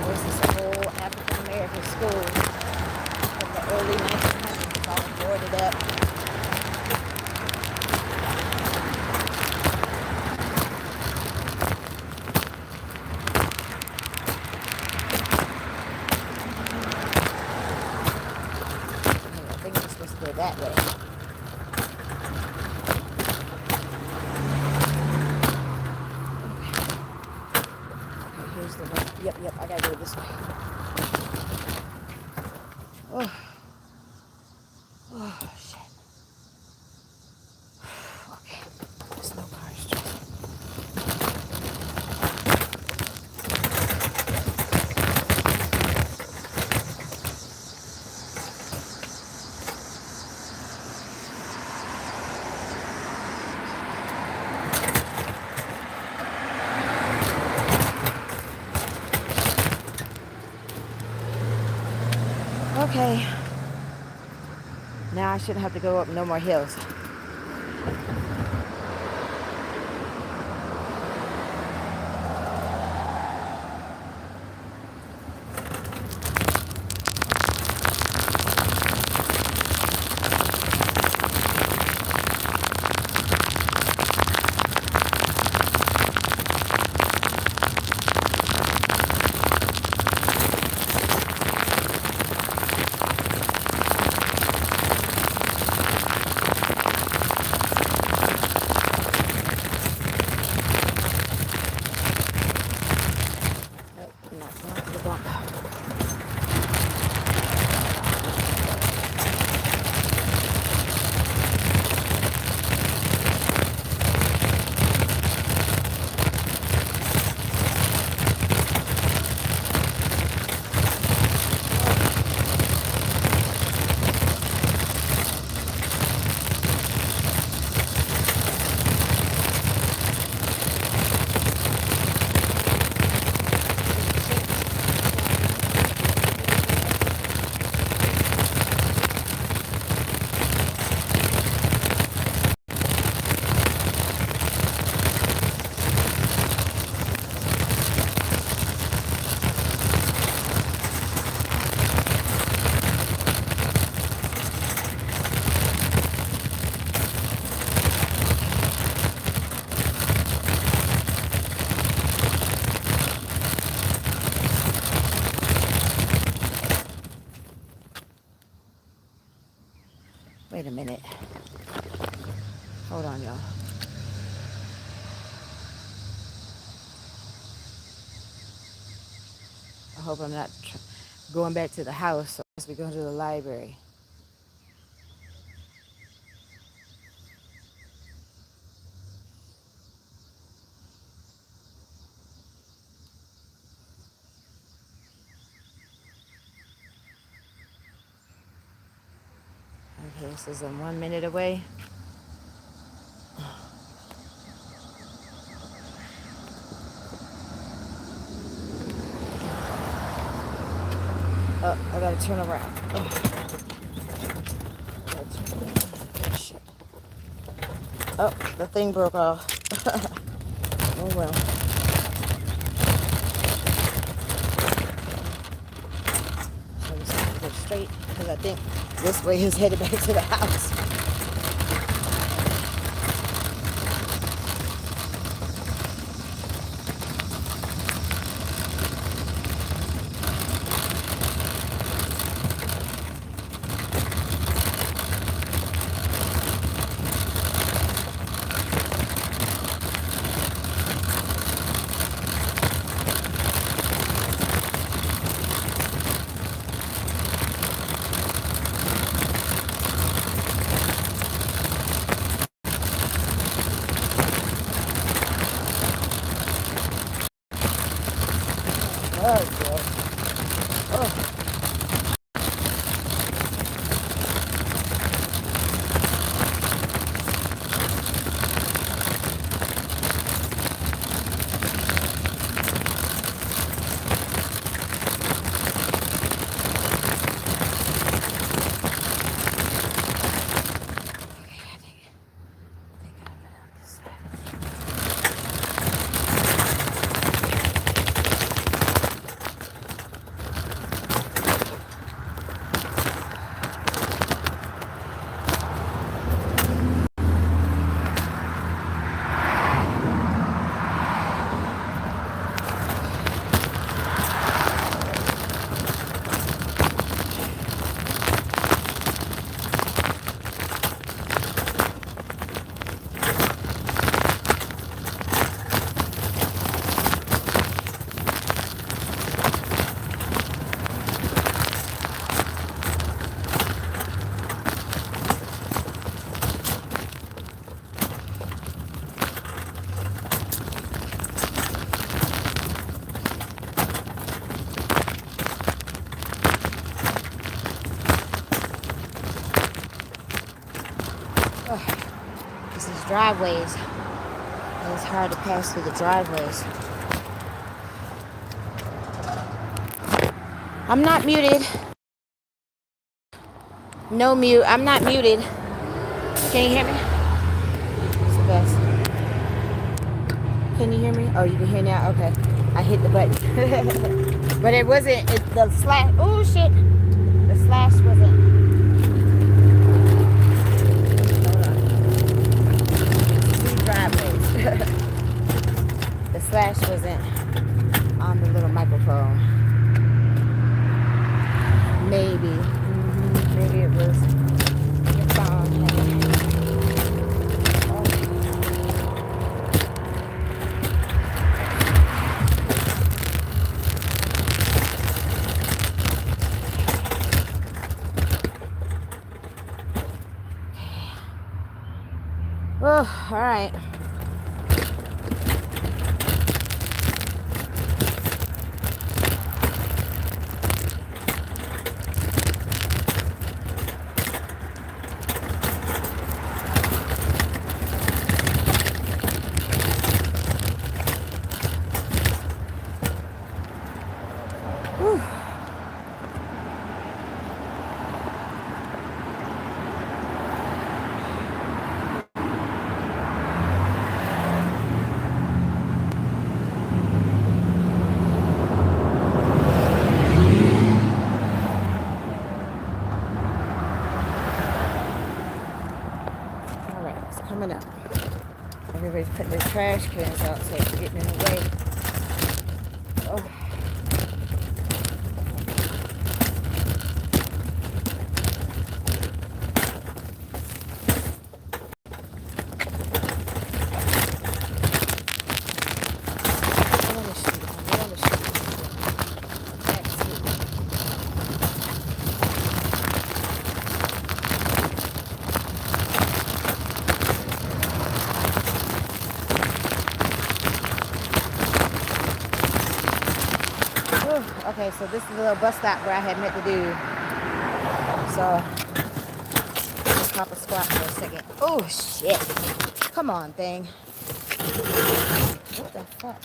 This is a whole African American school from the early 1900s, all boarded up. I think we're supposed to go that way. Okay, here's the way. Yep, I gotta go this way. Oh, shit. Okay, there's no cars. Okay. Now I shouldn't have to go up no more hills. Wait a minute. Hold on, y'all. I hope I'm not going back to the house as we go to the library. Okay, this is 1 minute away. Oh, I gotta turn around. Oh. Shit. Oh, the thing broke off. Oh well. So I'm just gonna go straight because I think this way is headed back to the house. This is driveways. And it's hard to pass through the driveways. I'm not muted. No mute. I'm not muted. Can you hear me? It's the best. Can you hear me? Oh, you can hear now? Okay. I hit the button. But it wasn't, the slash, oh shit. The slash wasn't. Hold on. Two driveways. The slash wasn't on the little microphone. Maybe. Maybe it was the phone. Oh, all right. Whew. All right, it's coming up. Everybody's putting their trash cans out, so it's getting in the way. Oh. Okay, so this is a little bus stop where I had meant to do. So, let's hop a squat for a second. Oh, shit. Come on, thing. What the fuck?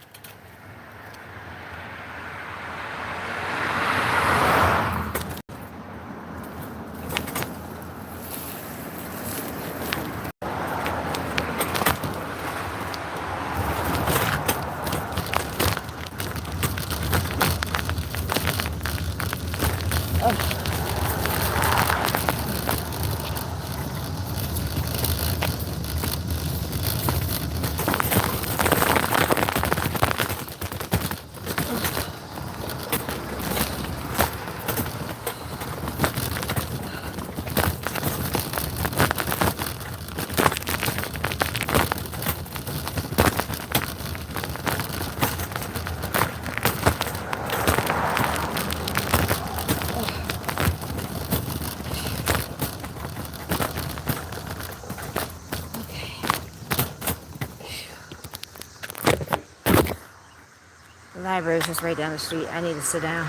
The library is just right down the street. I need to sit down.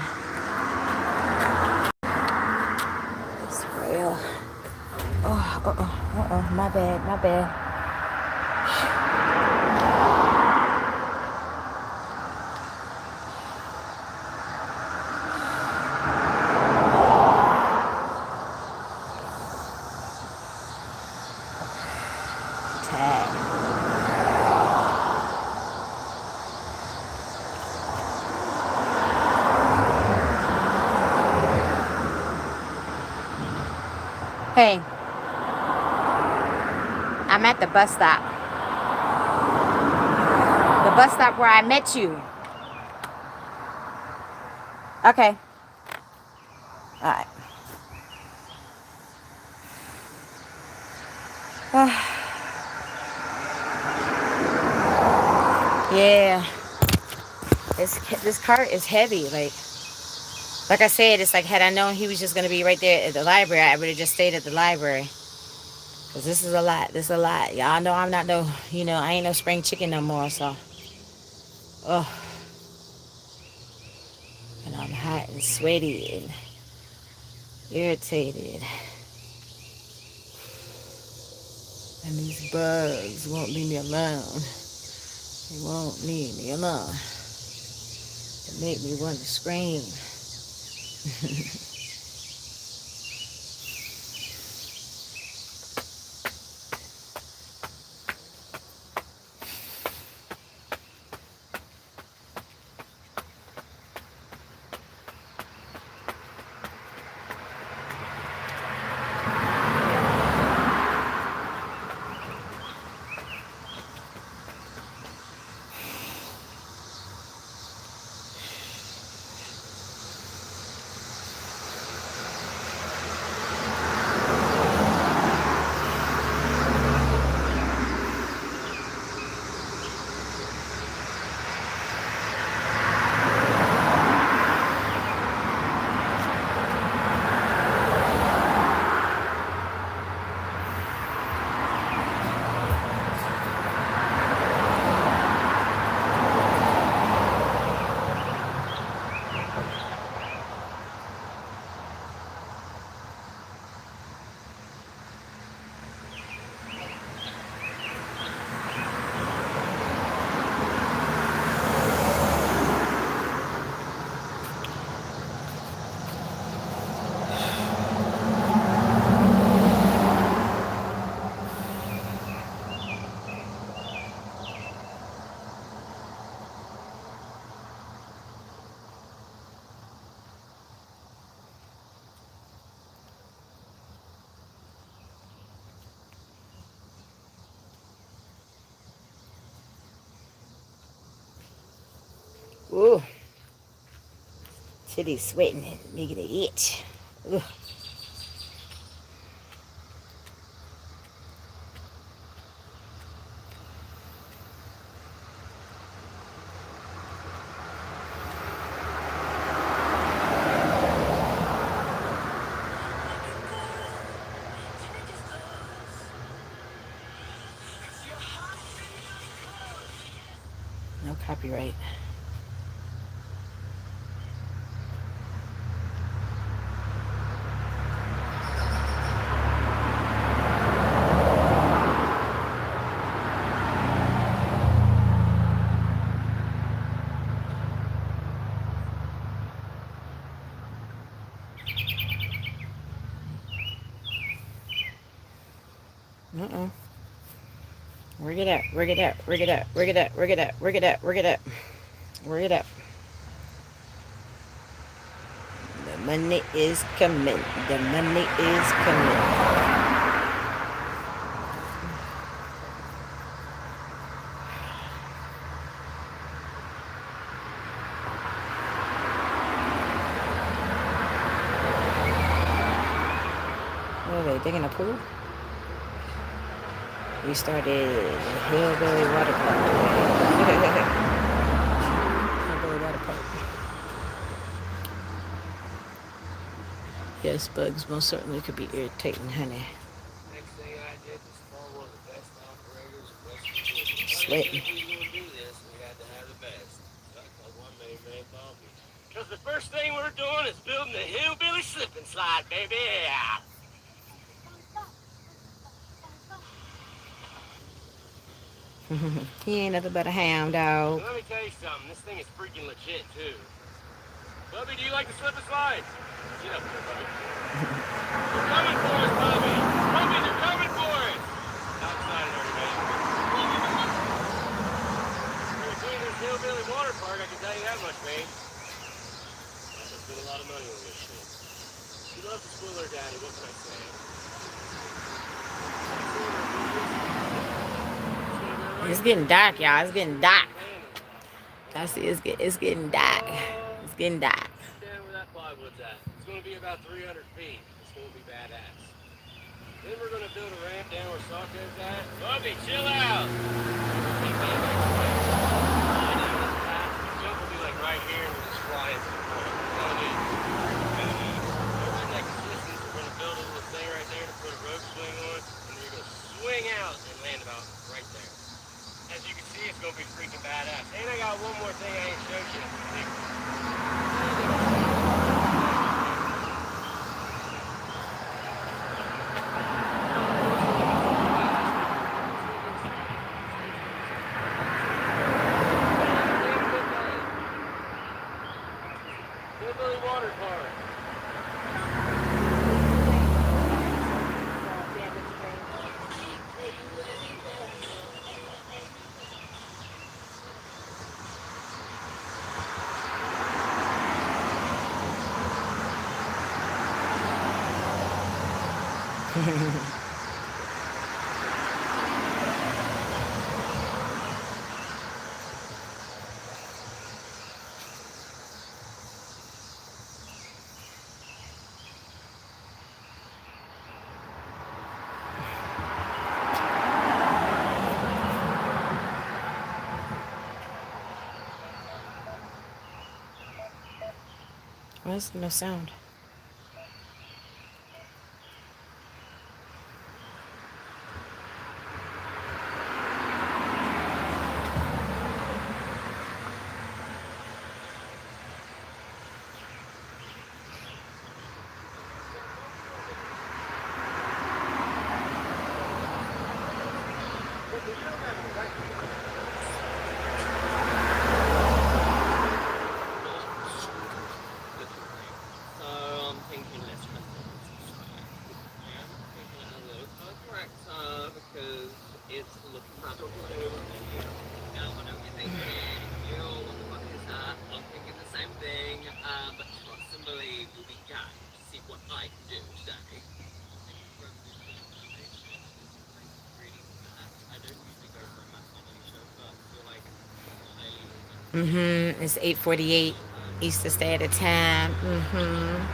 It's real. My bad, my bad. Hey, I'm at the bus stop. The bus stop where I met you. Okay. All right. Yeah. This cart is heavy. Like I said, it's like had I known he was just going to be right there at the library, I would have just stayed at the library. Because this is a lot. This is a lot. Y'all know I'm not no, I ain't no spring chicken no more, so. Oh. And I'm hot and sweaty and irritated. And these bugs won't leave me alone. They won't leave me alone. It make me want to scream. Ooh, titties sweating and making it itch. Ugh. No copyright. Uh-uh. Work it out, work it out, work it out, work it out, work it out, work it out, work it out, work it out. The money is coming. The money is coming. What are they digging a pool? We started Hillbilly Water Park. Hillbilly Water Park. Yes, bugs most certainly could be irritating, honey. Next thing I did was call one of the best operators in West Virginia. Sweating. If we were going to do this, we had to have the best. So I called one man Bobby. Because the first thing we're doing is building the hillbilly slip and slide, baby. Yeah. He ain't nothing but a hound dog. Let me tell you something. This thing is freaking legit, too. Bubby, do you like to slip and slide? Get up there, Bubby. They're coming for us, Bubby. Bubby, they're coming for us. How excited are you, man? Between this hillbilly water park, I can tell you that much, man. I spent a lot of money on this shit. She loves to spoil her daddy, what can I say? It's getting dark, y'all. It's getting dark. I see it's getting dark. It's getting dark. Stand where that plywood's at. It's going to be about 300 feet. It's going to be badass. Then we're going to build a ramp down where Socko's at. Bubby, chill out! The jump will be like right here and we'll just fly into the point. Over the next distance, we're going to build a little thing right there to put a rope swing on, and then you're going to swing out and land about right there. As you can see, it's going to be freaking badass. And I got one more thing I ain't showed you. What's no sound? So I'm thinking let's try and taking it a little corrector because it's looking rather blue. Now I know what you're thinking. You, what the fuck is that? I'm thinking the same thing. But trust and believe you'll be gagged to see what I can do today. Thank you for everything information. It's like really fast. I don't usually go for a math comedy show, but I feel like highly Mm-hmm. It's 8:48 Eastern Standard Time. Mm-hmm.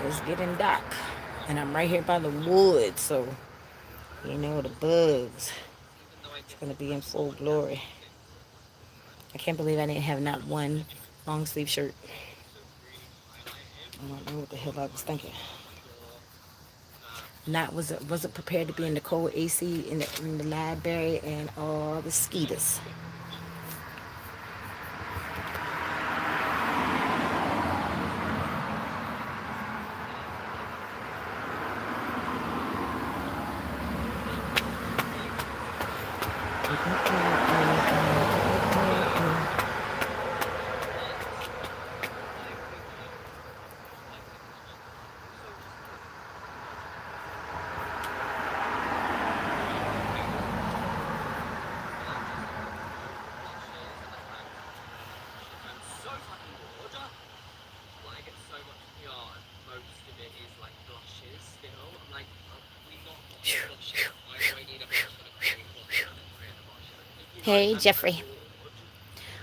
It's getting dark. And I'm right here by the woods, so you know the bugs. even though I It's guess gonna it's be in like full not that glory. often I can't believe I didn't have not one long sleeve shirt. to really highlight it. I don't know what the hell I was I'm thinking. just not sure that Not wasn't prepared to be in the cold AC in the library and all the mosquitoes. so fucking bored. Like, it's so much PR, and most of it is like blushes still. I'm like, have we not got more blushes? Why do I need a blush and a cream? Or a blush and a cream and a blush? If you guys, Hey I'm so Jeffrey, bored.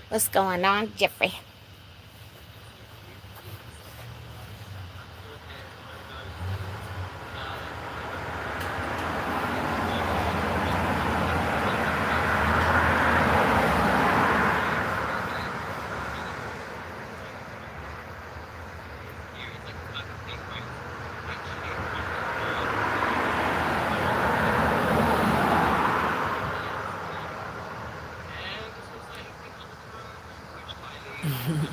what's going on, Jeffrey? So, do you put stuff like blush at your head and noses, like kind of blush, it's like a perfect thing where it's actually across the board. And this was like the outcome, which highly ensures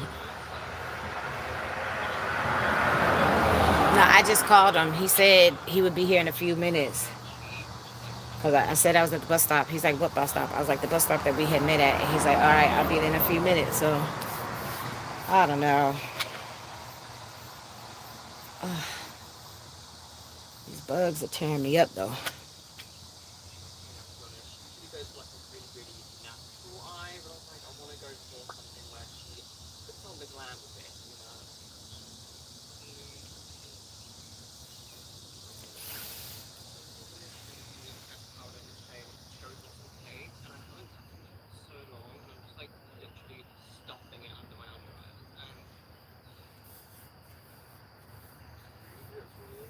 No, I just called him. He said he would be here in a few minutes. cheap, just like Cause I said I was at the bus stop. He's like, "What bus stop?" I was like, "The bus stop that we had met at." And he's like, "All right, I'll be there in a few minutes." So I don't know. These bugs are tearing me up though. to be honest. She usually goes for like a really, really natural eye, but I was like, I want to go for something where she puts on the glam a bit, you know? So literally, that powder has changed cherry blossom cake, and I haven't touched it for so long, and I'm just like literally stuffing it under my under eyes, and it's really beautiful.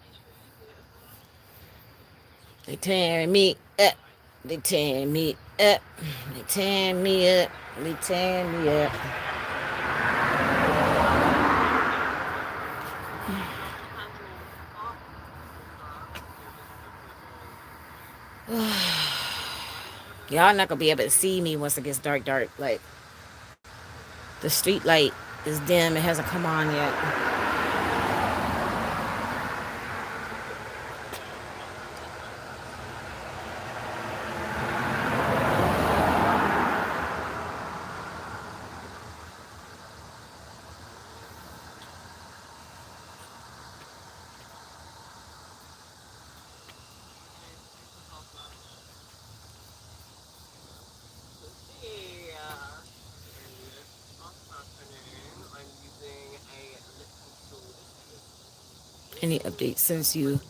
It's really beautiful. They tearing me up. They tearing me up. They tearing me up. They tearing me up. Put your candle up closer so it doesn't go very, very Y'all not gonna be able to see me once it gets dark, dark. Like the street light is dim. It hasn't come on yet. Any updates since you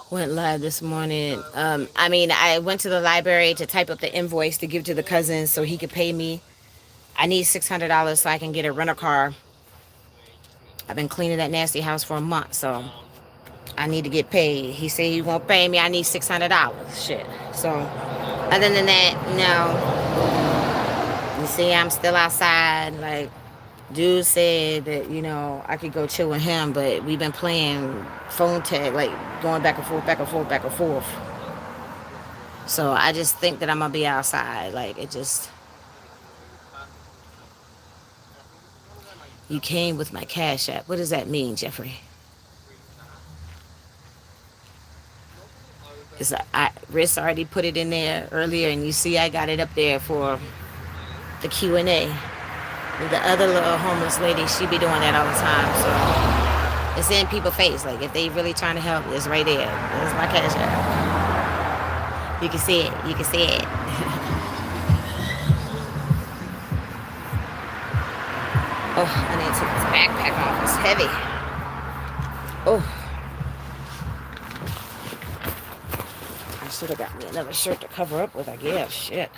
went live this morning? I mean, I went to the library to type up the invoice to give to the cousin so he could pay me. I need $600 so I can get a rental car. I've been cleaning that nasty house for a month, so I need to get paid. He said he won't pay me. I need $600. Shit. So, other than that, no. You see, I'm still outside. Like, dude said that, I could go chill with him, but we've been playing phone tag, like going back and forth, back and forth, back and forth. So I just think that I'm gonna be outside. Like, it just, you came with my Cash App. What does that mean, Jeffrey? Riss already put it in there earlier, and you see I got it up there for the Q&A. The other little homeless lady, she be doing that all the time. So it's in people's face. Like, if they really trying to help, it's right there. There's my Cash App. You can see it. You can see it. Oh, I need to take this backpack off. It's heavy. Oh. I should have got me another shirt to cover up with, I guess. Shit.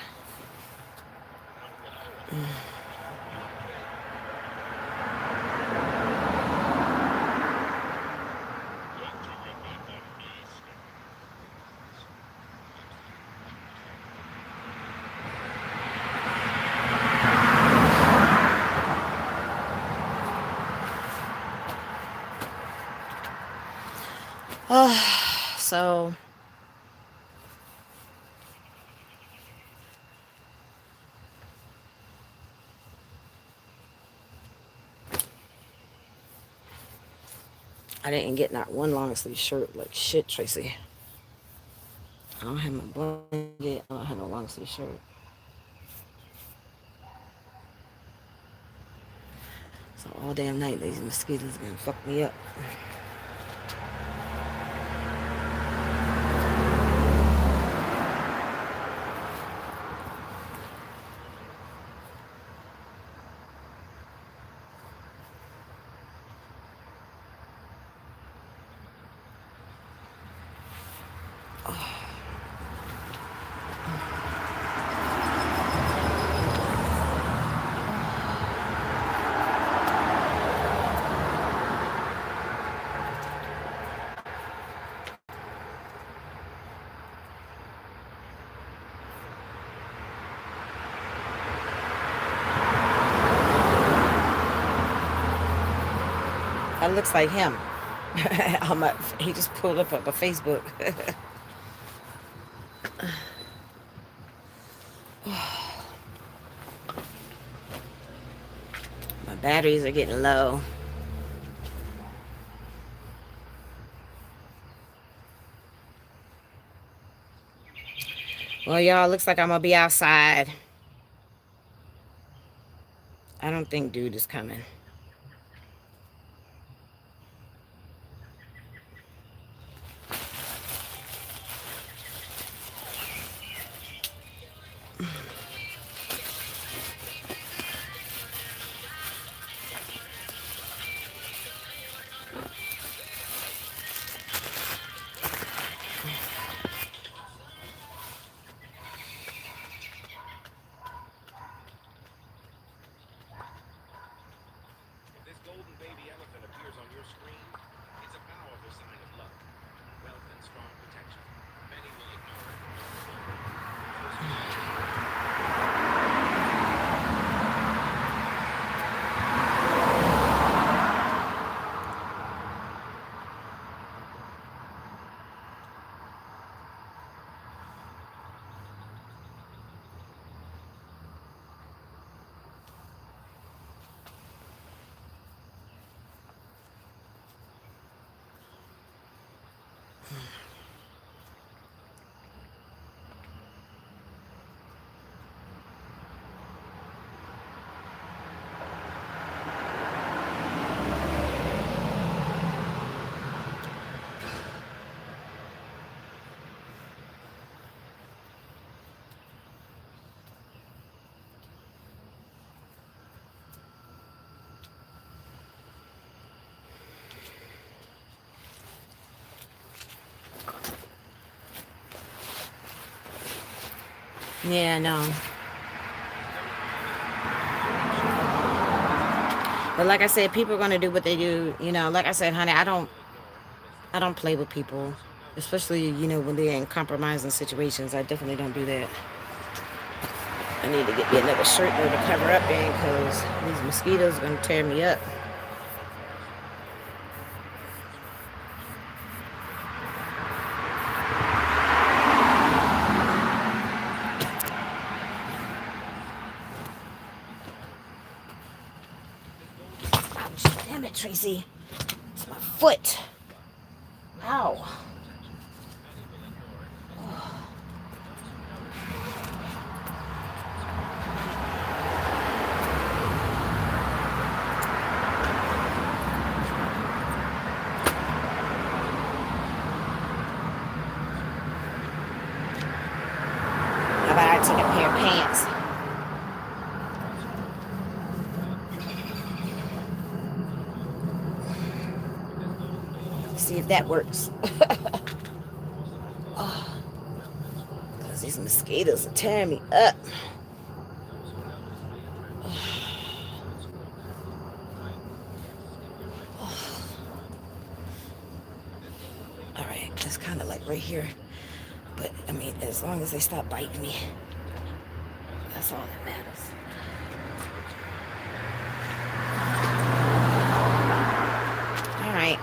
So I didn't get not one long sleeve shirt. Like, shit, Tracy. I don't have my blanket. I don't have no long sleeve shirt. So all damn night, these mosquitoes gonna fuck me up. That looks like him. He just pulled up a Facebook. My batteries are getting low. Well, y'all, looks like I'm gonna be outside. I don't think dude is coming. Yeah, no. But like I said, people are gonna do what they do. You know, like I said, honey, I don't play with people, especially when they're in compromising situations. I definitely don't do that. I need to get me another shirt though to cover up in because these mosquitoes are gonna tear me up. Ouch, damn it, Tracy. It's my foot. Ow. How about I take a pair of pants? See if that works. Oh, because these mosquitoes are tearing me up. All right, that's kind of like right here. But, I mean, as long as they stop biting me, that's all that matters. All right.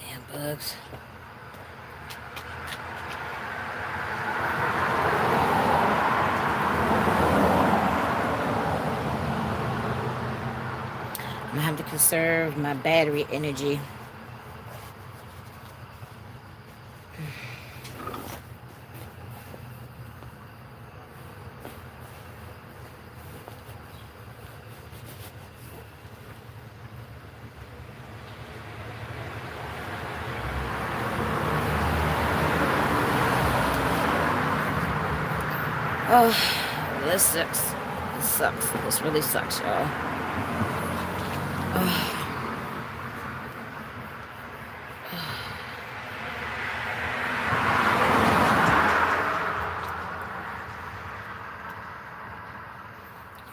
Damn bugs. I'm gonna have to conserve my battery energy. Oh, this sucks. This sucks. This really sucks, y'all. Oh.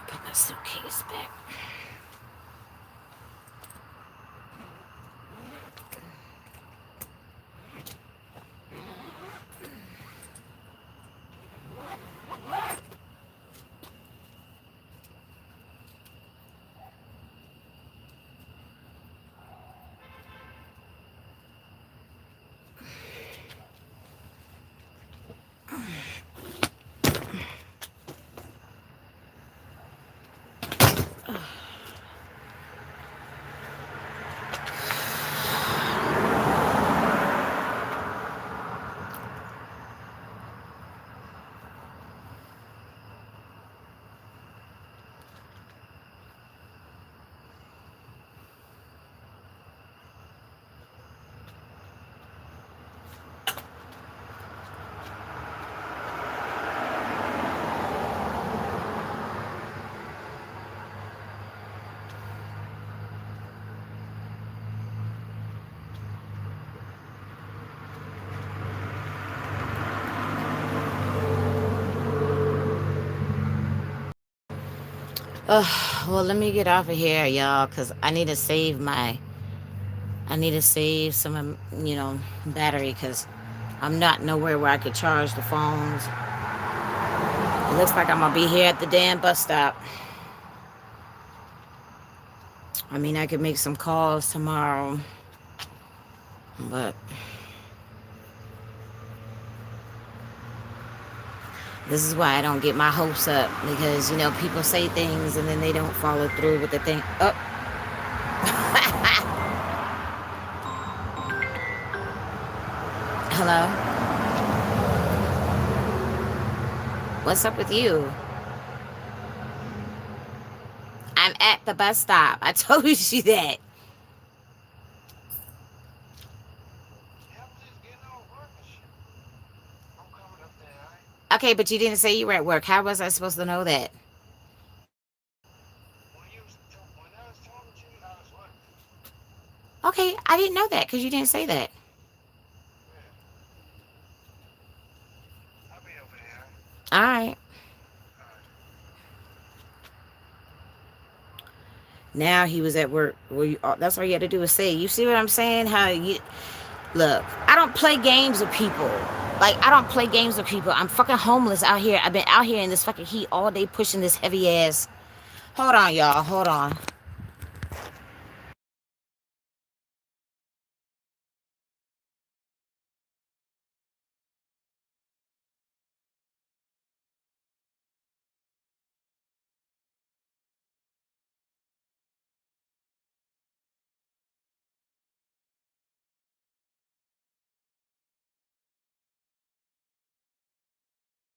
Put my suitcase back. Well, let me get off of here, y'all, because I need to save my. I need to save some, battery, because I'm not nowhere where I could charge the phones. It looks like I'm gonna be here at the damn bus stop. I mean, I could make some calls tomorrow, but this is why I don't get my hopes up, because people say things and then they don't follow through with the thing. Oh. Hello? What's up with you? I'm at the bus stop. I told you that. Okay, but you didn't say you were at work. How was I supposed to know that? Okay, I didn't know that because you didn't say that. All right. Now he was at work. Well, that's all you had to do is say. You see what I'm saying? How you look? I don't play games with people. Like, I don't play games with people. I'm fucking homeless out here. I've been out here in this fucking heat all day pushing this heavy ass. Hold on, y'all. Hold on.